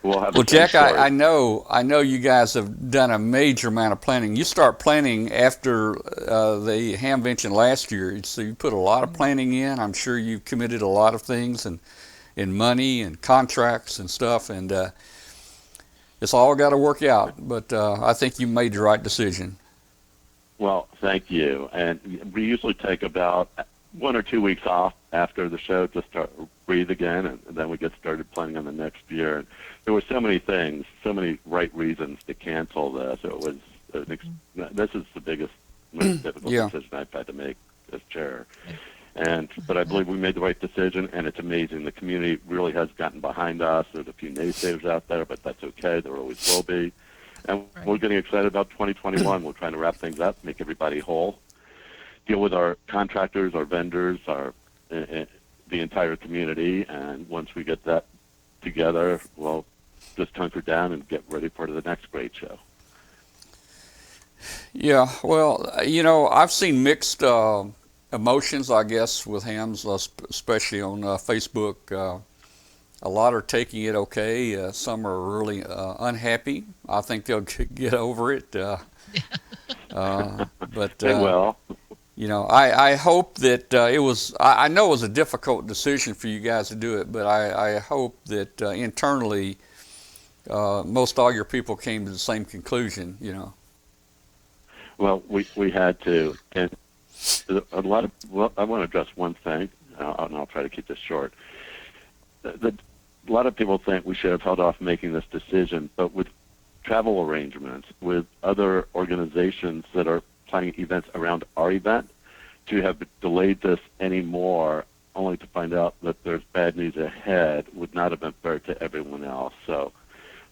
Well, Jack, I know you guys have done a major amount of planning. You start planning after the Hamvention last year, so you put a lot of planning in. I'm sure you committed a lot of things and money and contracts and stuff, and it's all got to work out. But I think you made the right decision. Well, thank you. And we usually take about 1 or 2 weeks off after the show to start breathe again, and then we get started planning on the next year. And there were so many things, so many right reasons to cancel this. It was this is the biggest, most difficult decision I've had to make as chair. But I believe we made the right decision, and it's amazing. The community really has gotten behind us. There's a few naysayers out there, but that's okay. There always will be. And we're getting excited about 2021. We're trying to wrap things up, make everybody whole, deal with our contractors, our vendors, the entire community, and once we get that together, we'll just hunker down and get ready for the next great show. Yeah, well, I've seen mixed emotions, I guess, with hams, especially on Facebook. A lot are taking it okay. Some are really unhappy. I think they'll get over it. But They will. I hope that it was. I know it was a difficult decision for you guys to do it, but I hope that internally, most all your people came to the same conclusion. Well, we had to, and a lot of. Well, I want to address one thing, and I'll try to keep this short. A lot of people think we should have held off making this decision, but with travel arrangements, with other organizations that are planning events around our event, to have delayed this anymore, only to find out that there's bad news ahead, would not have been fair to everyone else. So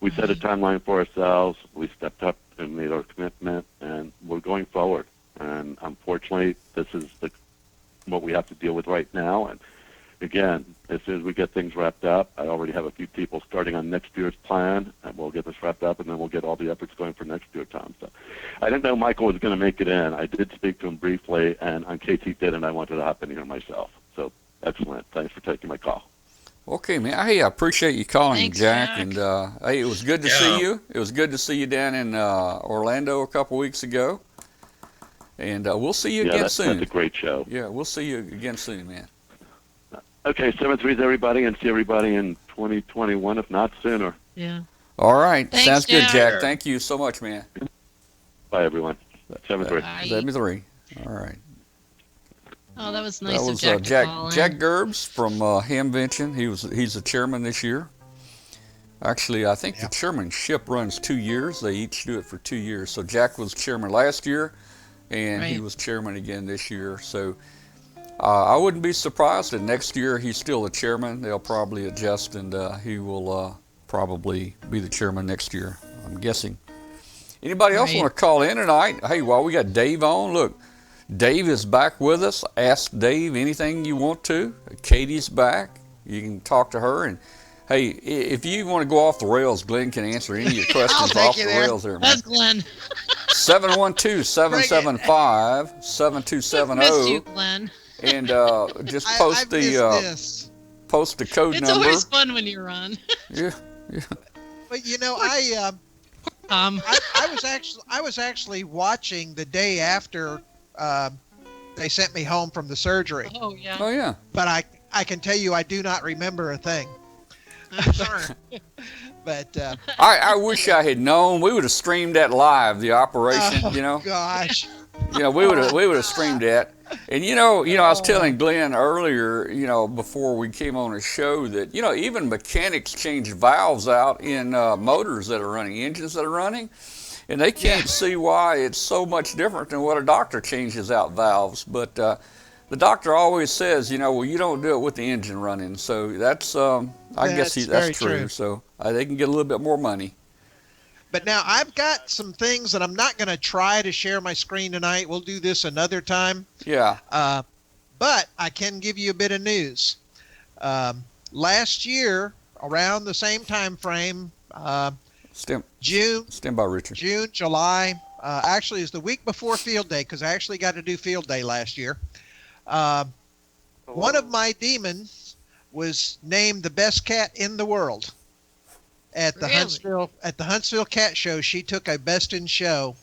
we set a timeline for ourselves. We stepped up and made our commitment, and we're going forward. And unfortunately, this is what we have to deal with right now. And again, as soon as we get things wrapped up, I already have a few people starting on next year's plan, and we'll get this wrapped up, and then we'll get all the efforts going for next year, Tom. So I didn't know Michael was going to make it in. I did speak to him briefly, and in case he didn't, I wanted to hop in here myself. So excellent. Thanks for taking my call. Okay, man. Hey, I appreciate you calling, Thanks, Jack. Jack. And hey, it was good to see you. It was good to see you down in Orlando a couple weeks ago. And we'll see you again soon. That's a great show. Yeah, we'll see you again soon, man. Okay, 7-3's everybody, and see everybody in 2021, if not sooner. Yeah. All right. Thanks, Sounds good, Jack. Jack. Thank you so much, man. Bye, everyone. 7-3. Bye. 7-3. All right. Oh, that was nice That of was Jack to call in. Jack Gerbs from Hamvention. He's the chairman this year. Actually, I think the chairmanship runs 2 years. They each do it for 2 years. So Jack was chairman last year, and he Right. was chairman again this year. So I wouldn't be surprised that next year he's still the chairman. They'll probably adjust, and he will probably be the chairman next year, I'm guessing. Anybody else Right. want to call in tonight? Hey, while we got Dave on, look, Dave is back with us. Ask Dave anything you want to. Katie's back. You can talk to her. And hey, if you want to go off the rails, Glenn can answer any of your questions take off you the there. rails there, man. That's Glenn. 712-775-7270. Missed you, Glenn. And just I post missed the this. post the code It's number. always fun when you're on. Yeah. But you know, I was actually watching the day after they sent me home from the surgery, Oh, yeah. Oh yeah. but I can tell you I do not remember a thing. I'm sure. But I wish I had known. We would have streamed that live, the operation. oh, You know. gosh, We would have streamed that. And I was telling Glenn earlier, before we came on the show that even mechanics change valves out in motors that are running, engines that are running, and they can't see why it's so much different than what a doctor changes out valves. But the doctor always says, well, you don't do it with the engine running. So that's I guess That's that's very true. true. So they can get a little bit more money. but now I've got some things that I'm not going to try to share my screen tonight. We'll do this another time. Yeah. But I can give you a bit of news. Last year, around the same time frame, Stand by, Richard. June, July, actually is the week before field day, because I actually got to do field day last year. One of my demons was named the best cat in the world at the Really? Huntsville Cat Show. She took a best in show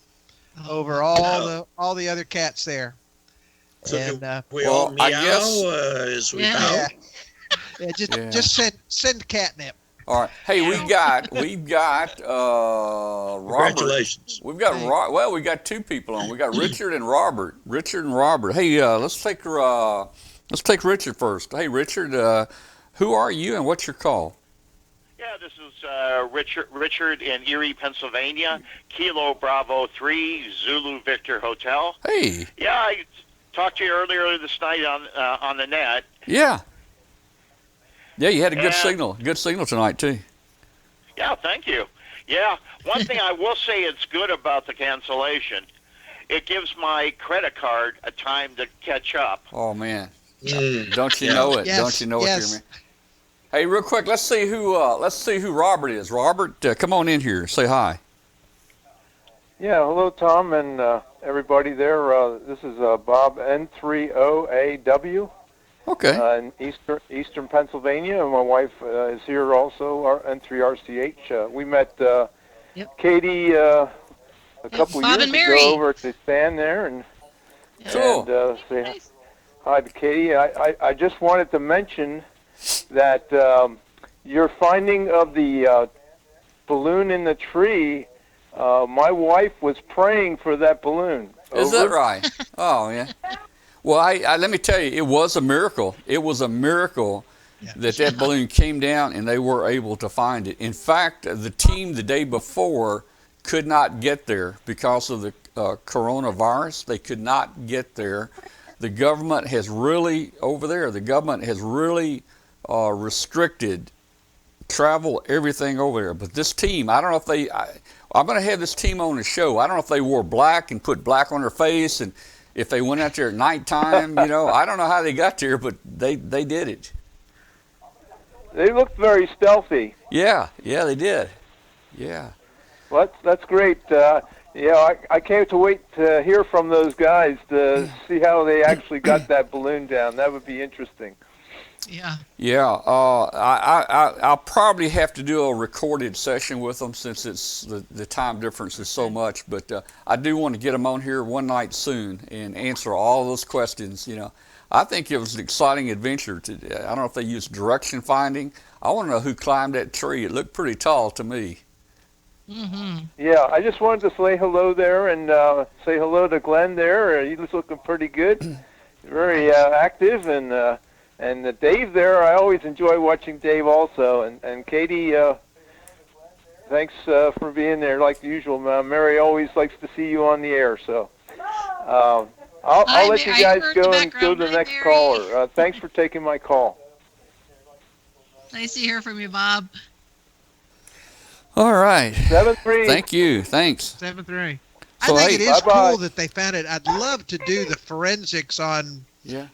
Oh, over all the other cats there. So And we well, all meow I guess- as we Yeah. bow. yeah, Yeah. just send catnip. All right. Hey, we've got Robert. Congratulations. We've got we got two people on. We got Richard and Robert. Hey, let's take Richard first. Hey, Richard, who are you and what's your call? Yeah, this is Richard in Erie, Pennsylvania, Kilo Bravo 3, Zulu Victor Hotel. Hey. Yeah, I talked to you earlier this night on the net. Yeah. Yeah, you had a good And- signal. Good signal tonight too. Yeah, thank you. Yeah, one thing I will say it's good about the cancellation, it gives my credit card a time to catch up. Oh man. Mm. Don't you Yeah. know it? Yes, Don't you know it, yes. Jeremy? Hey, real quick, let's see who Robert is. Robert, come on in here. Say hi. Yeah, hello, Tom, and everybody there. This is Bob N30AW Okay. in Eastern Pennsylvania, and my wife is here also, N3RCH. We met Katie a couple Bob years and Mary. ago over at the stand there, and Cool. say Nice. hi to Katie. I just wanted to mention that your finding of the balloon in the tree, my wife was praying for that balloon. Is that Over. right? Oh, yeah. Well, I let me tell you, it was a miracle. It was a miracle that balloon came down and they were able to find it. In fact, the team the day before could not get there because of the coronavirus. They could not get there. The government has really, over there, restricted travel, everything over there. But this team, I don't know if I'm going to have this team on the show. I don't know if they wore black and put black on their face and if they went out there at nighttime, I don't know how they got there, but they did it. They looked very stealthy. Yeah, they did. Yeah. Well, that's great. I can't wait to hear from those guys to see how they actually got that balloon down. That would be interesting. Yeah. Yeah, I'll probably have to do a recorded session with them since it's the time difference is so much. But I do want to get them on here one night soon and answer all those questions. I think it was an exciting adventure. I don't know if they used direction finding. I want to know who climbed that tree. It looked pretty tall to me. Mm-hmm. Yeah, I just wanted to say hello there and say hello to Glenn there. He was looking pretty good, very active, and Dave there. I always enjoy watching Dave also, and Katie. Thanks for being there like usual. Mary always likes to see you on the air, so I'll let you guys go and go to the next caller. Thanks for taking my call. Nice to hear from you, Bob. All right. 7-3. Thank you. Thanks. 7-3. So, I think it is bye-bye. cool that they found it. I'd love to do the forensics on,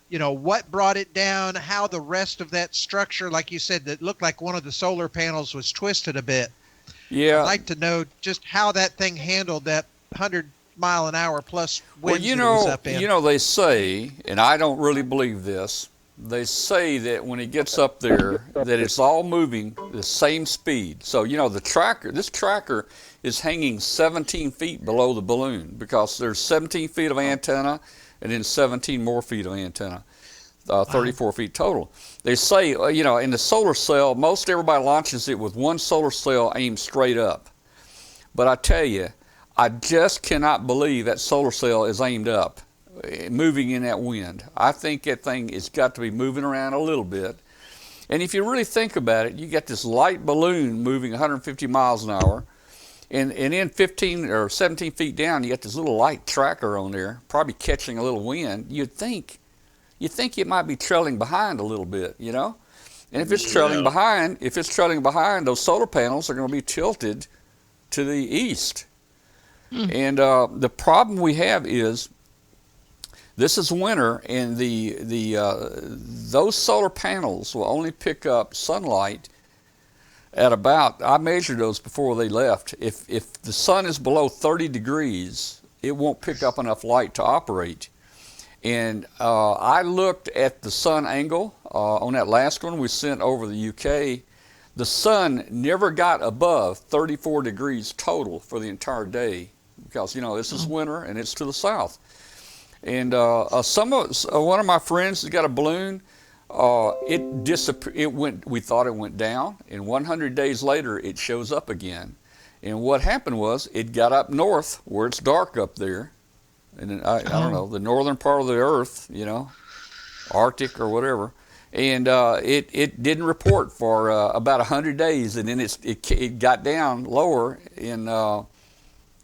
what brought it down, how the rest of that structure, like you said, that looked like one of the solar panels was twisted a bit. Yeah. I'd like to know just how that thing handled that 100-mile-an-hour plus winds that it was up in. They say, and I don't really believe this, they say that when it gets up there, that it's all moving the same speed. So, this tracker is hanging 17 feet below the balloon because there's 17 feet of antenna and then 17 more feet of antenna, 34 feet total. They say, in the solar cell, most everybody launches it with one solar cell aimed straight up. But I tell you, I just cannot believe that solar cell is aimed up, moving in that wind. I think that thing has got to be moving around a little bit. And if you really think about it, you got this light balloon moving 150 miles an hour, and then 15 or 17 feet down, you got this little light tracker on there, probably catching a little wind. You'd think it might be trailing behind a little bit, And if it's trailing behind, those solar panels are going to be tilted to the east. And the problem we have is, this is winter, and those solar panels will only pick up sunlight at about, I measured those before they left. If the sun is below 30 degrees, it won't pick up enough light to operate. And I looked at the sun angle on that last one we sent over the UK. The sun never got above 34 degrees total for the entire day because, this is winter and it's to the south. And one of my friends has got a balloon. It disappeared. We thought it went down, and 100 days later, it shows up again. And what happened was, it got up north where it's dark up there, and I don't know, the northern part of the Earth, Arctic or whatever. And it didn't report for about 100 days, and then it got down lower in.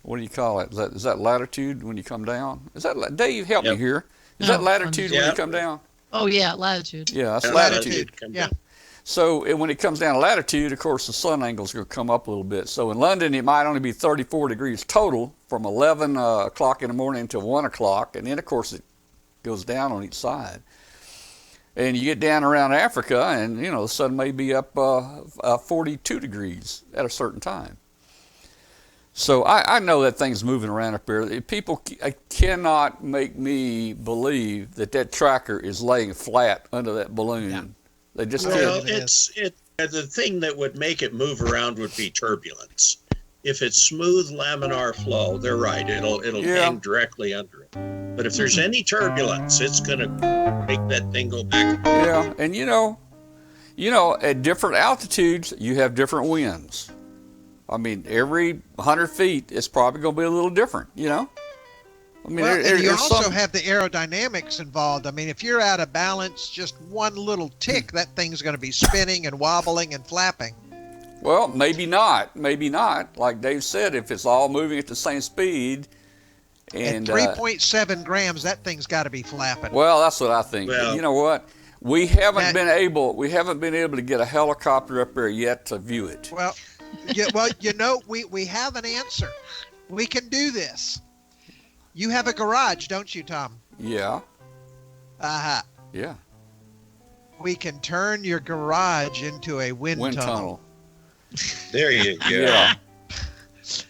What do you call it? Is that latitude when you come down? Dave, help me here. Is that latitude when you come down? Oh, yeah, latitude. Yeah, that's latitude. Yeah. So when it comes down to latitude, of course, the sun angle's going to come up a little bit. So in London, it might only be 34 degrees total from 11 o'clock in the morning until 1 o'clock. And then, of course, it goes down on each side. And you get down around Africa, and, the sun may be up 42 degrees at a certain time. So I know that thing's moving around up there. People cannot make me believe that tracker is laying flat under that balloon. Yeah. They just well, can't. The thing that would make it move around would be turbulence. If it's smooth laminar flow, they're right. It'll hang directly under it. But if there's any turbulence, it's going to make that thing go back. Yeah, and at different altitudes, you have different winds. I mean, every 100 feet, it's probably going to be a little different, I mean, and you also have the aerodynamics involved. I mean, if you're out of balance, just one little tick, that thing's going to be spinning and wobbling and flapping. Well, maybe not. Maybe not. Like Dave said, if it's all moving at the same speed. And at 3.7 grams, that thing's got to be flapping. Well, that's what I think. Well, you know what? We haven't been able to get a helicopter up there yet to view it. Well, we have an answer. We can do this. You have a garage, don't you, Tom? Yeah. Uh-huh. Yeah. We can turn your garage into a wind tunnel. There you go. Yeah.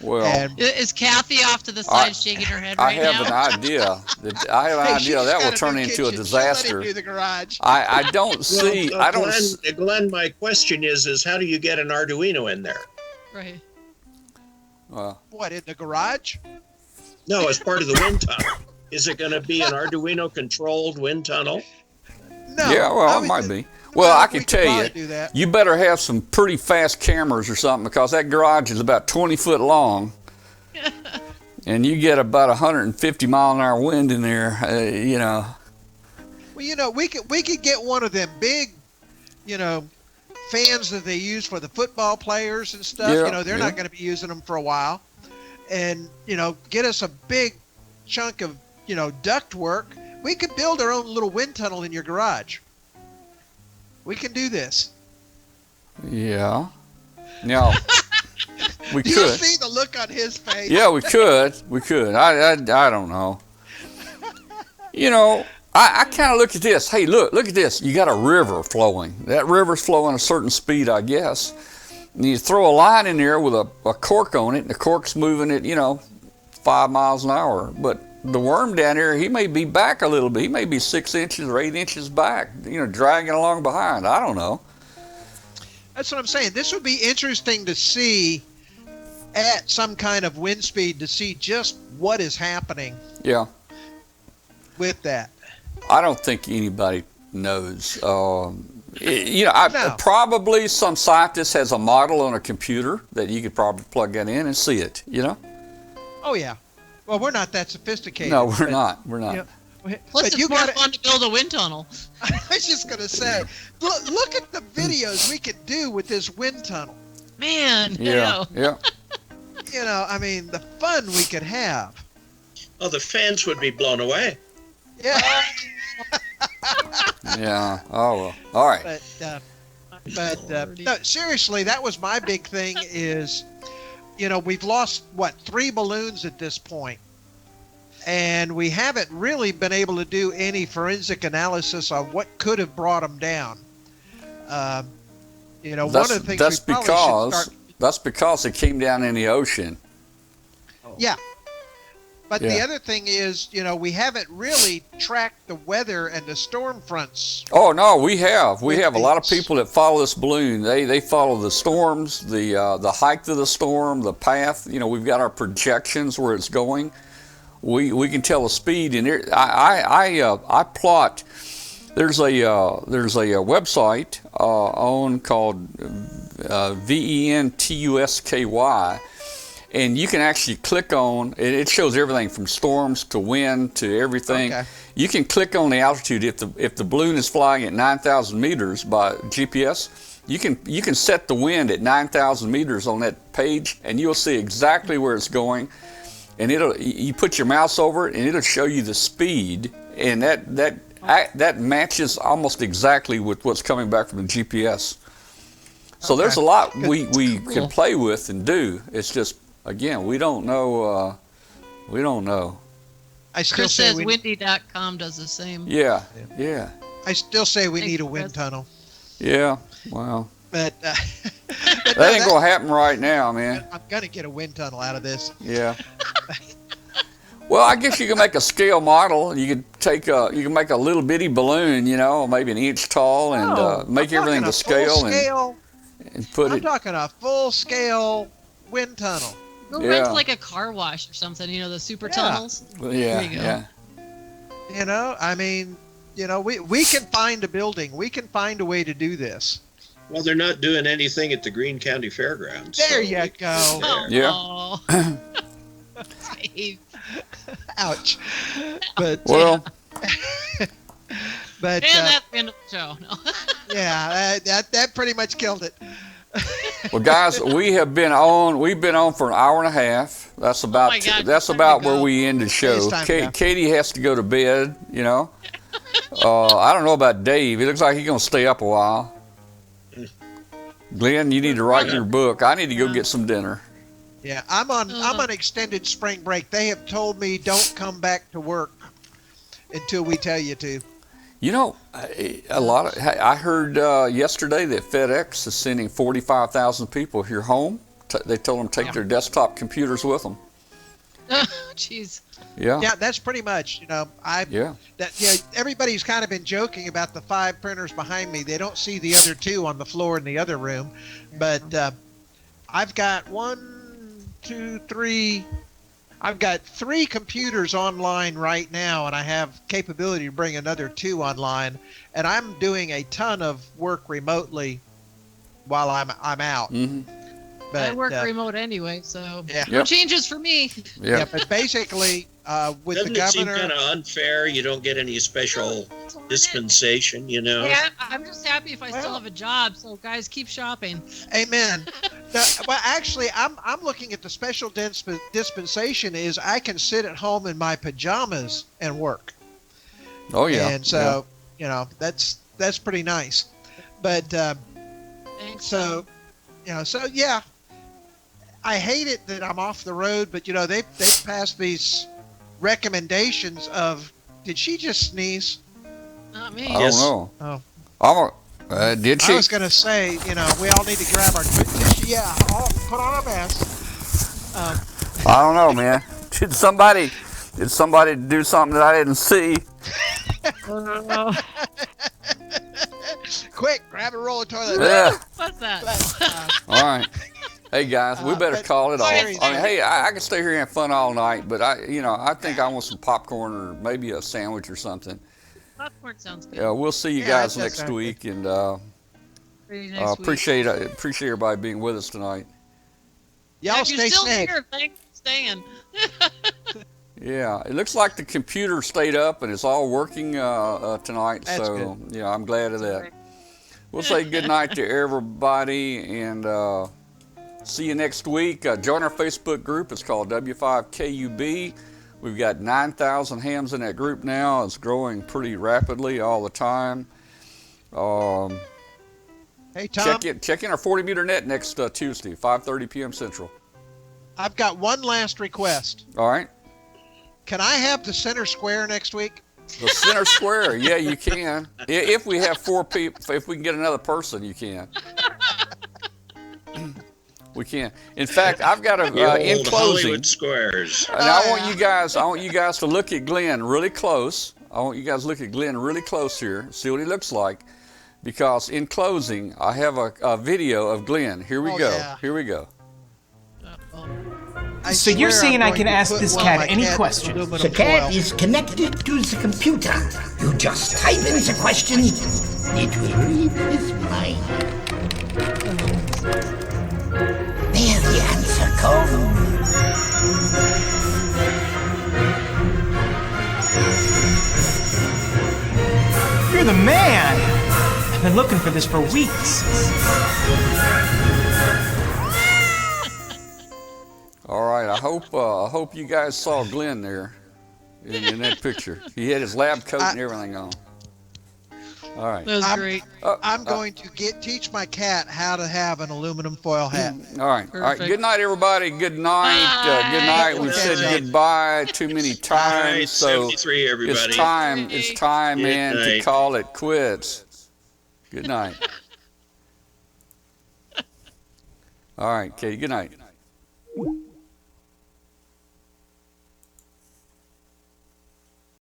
Well, And Is Kathy off to the side shaking her head I right have now? an idea. I have an hey, she idea just that will got turn new into a kitchen. She'll let him disaster. do the garage. I don't see. Well, I don't. Glenn, my question is how do you get an Arduino in there? Right. What, in the garage? No, as part of the wind tunnel. Is it going to be an Arduino controlled wind tunnel? No. Yeah, well, it might be. Well, I can we could tell probably you, do that. you better have some pretty fast cameras or something because that garage is about 20 foot long. And you get about 150 mile an hour wind in there, you know. Well, we could get one of them big, fans that they use for the football players and stuff. Yeah, They're not going to be using them for a while. And, get us a big chunk of, duct work. We could build our own little wind tunnel in your garage. We can do this. Yeah. No. We Do you could. see the look on his face? Yeah, we could. We could. I don't know. I kind of look at this. Hey, look at this. You got a river flowing. That river's flowing a certain speed, I guess. And you throw a line in there with a cork on it, and the cork's moving at, 5 miles an hour. But the worm down here, he may be back a little bit. He may be 6 inches or 8 inches back, dragging along behind. I don't know. That's what I'm saying. This would be interesting to see at some kind of wind speed to see just what is happening Yeah. with that. I don't think anybody knows. No. Probably some scientist has a model on a computer that you could probably plug that in and see it, Oh, yeah. Well, we're not that sophisticated. No, we're but, not. We're not. Plus, But it's you more gotta- fun to build a wind tunnel. I was just going to say, look at the videos we could do with this wind tunnel. Man, Yeah. Yeah. The fun we could have. Oh, the fans would be blown away. Yeah. Yeah. Oh, well. All right. But no, seriously, that was my big thing is, we've lost, 3 balloons at this point. And we haven't really been able to do any forensic analysis on what could have brought them down. One of the things we probably should start. That's because it came down in the ocean. Yeah. But the Yeah. other thing is, we haven't really tracked the weather and the storm fronts. Oh no, we have. We With have a lot of these. people that follow this balloon. They follow the storms, the height of the storm, the path. We've got our projections where it's going. We can tell the speed, and I plot. There's a website called VENTUSKY, and you can actually click on. It shows everything from storms to wind to everything. Okay. You can click on the altitude if the balloon is flying at 9,000 meters by GPS. You can set the wind at 9,000 meters on that page, and you'll see exactly where it's going. And you put your mouse over it, and it'll show you the speed, and that matches almost exactly with what's coming back from the GPS. So there's a lot we can play with and do. It's just, again, we don't know. We don't know. I still Chris say says windy.com does the same. Yeah. I still say we Thanks, need a Chris. wind tunnel. Yeah. Wow. But That ain't gonna happen right now, man. I'm gonna get a wind tunnel out of this. Yeah. Well, I guess you can make a scale model. You can make a little bitty balloon, maybe an inch tall, and make everything to scale and put I'm it. talking a full scale wind tunnel. Go Yeah. rent like a car wash or something, the super tunnels. Yeah. There you go. Yeah. We can find a building. We can find a way to do this. Well, they're not doing anything at the Greene County Fairgrounds. There so you we- go. there. Yeah. Oh. Dave. Ouch. But Well, but And that's the end of the show. No. yeah, that pretty much killed it. well, guys, we've been on for an hour and a half. That's about my God, that's time about to where go. we end the show. It's time to go. Katie has to go to bed. I don't know about Dave. He looks like he's gonna stay up a while. Glenn, you need to write your book. I need to go get some dinner. Yeah, I'm on extended spring break. They have told me don't come back to work until we tell you to. You know, I heard yesterday that FedEx is sending 45,000 people here home. They told them to take their desktop computers with them. Jeez. Yeah. Yeah, that's pretty much, everybody's kind of been joking about the 5 printers behind me. They don't see the other 2 on the floor in the other room, but I've got 3 computers online right now, and I have capability to bring another 2 online, and I'm doing a ton of work remotely while I'm out. Mm-hmm. But, I work remote anyway, so yeah. No changes for me. Yeah, but basically, with Doesn't the governor, it seem kind of unfair? You don't get any special dispensation, Yeah, I'm just happy if I still have a job. So guys, keep shopping. Amen. Well, actually, I'm looking at the special dispensation is I can sit at home in my pajamas and work. Oh yeah. And so that's pretty nice. But Thanks. so yeah. I hate it that I'm off the road, but they passed these recommendations of. Did she just sneeze? Not me. I don't know. Oh. Did she? I was gonna say, we all need to grab our tissue. Yeah, put on a mask. I don't know, man. Did somebody do something that I didn't see? Quick, grab a roll of toilet. Yeah. What's that? All right. Hey guys, we better call it off. I seriously. mean, hey, I can stay here and have fun all night, but I think I want some popcorn or maybe a sandwich or something. Popcorn sounds good. Yeah, we'll see you guys next week, and appreciate everybody being with us tonight. Y'all if you're stay still safe. here, thanks for staying. Yeah, it looks like the computer stayed up and it's all working tonight. That's so yeah, I'm glad of that. We'll say good night to everybody and see you next week. Join our Facebook group. It's called W5KUB. We've got 9,000 hams in that group now. It's growing pretty rapidly all the time. Hey Tom, Check in our 40 meter net next Tuesday, 5:30 p.m. Central. I've got one last request. All right. Can I have the center square next week? The center square, yeah, you can. If we have 4 people, if we can get another person, you can. We can. In fact, I've got a in closing. Hollywood squares. And I want you guys to look at Glenn really close. I want you guys to look at Glenn really close here, see what he looks like, because in closing, I have a video of Glenn. Here we go. Yeah. Here we go. So you're saying I can ask this cat any question? The cat is connected to the computer. You just type in the question, it will read his mind. There the answer comes. You're the man! I've been looking for this for weeks. All right, I hope you guys saw Glenn there in that picture. He had his lab coat and everything on. All right. That was great. I'm going to teach my cat how to have an aluminum foil hat. All right. Perfect. All right. Good night, everybody. Good night. Good night. We've said goodbye too many times, so 73, everybody. it's time, Good man, to night. call it quits. Good night. All right, Katie. Good night.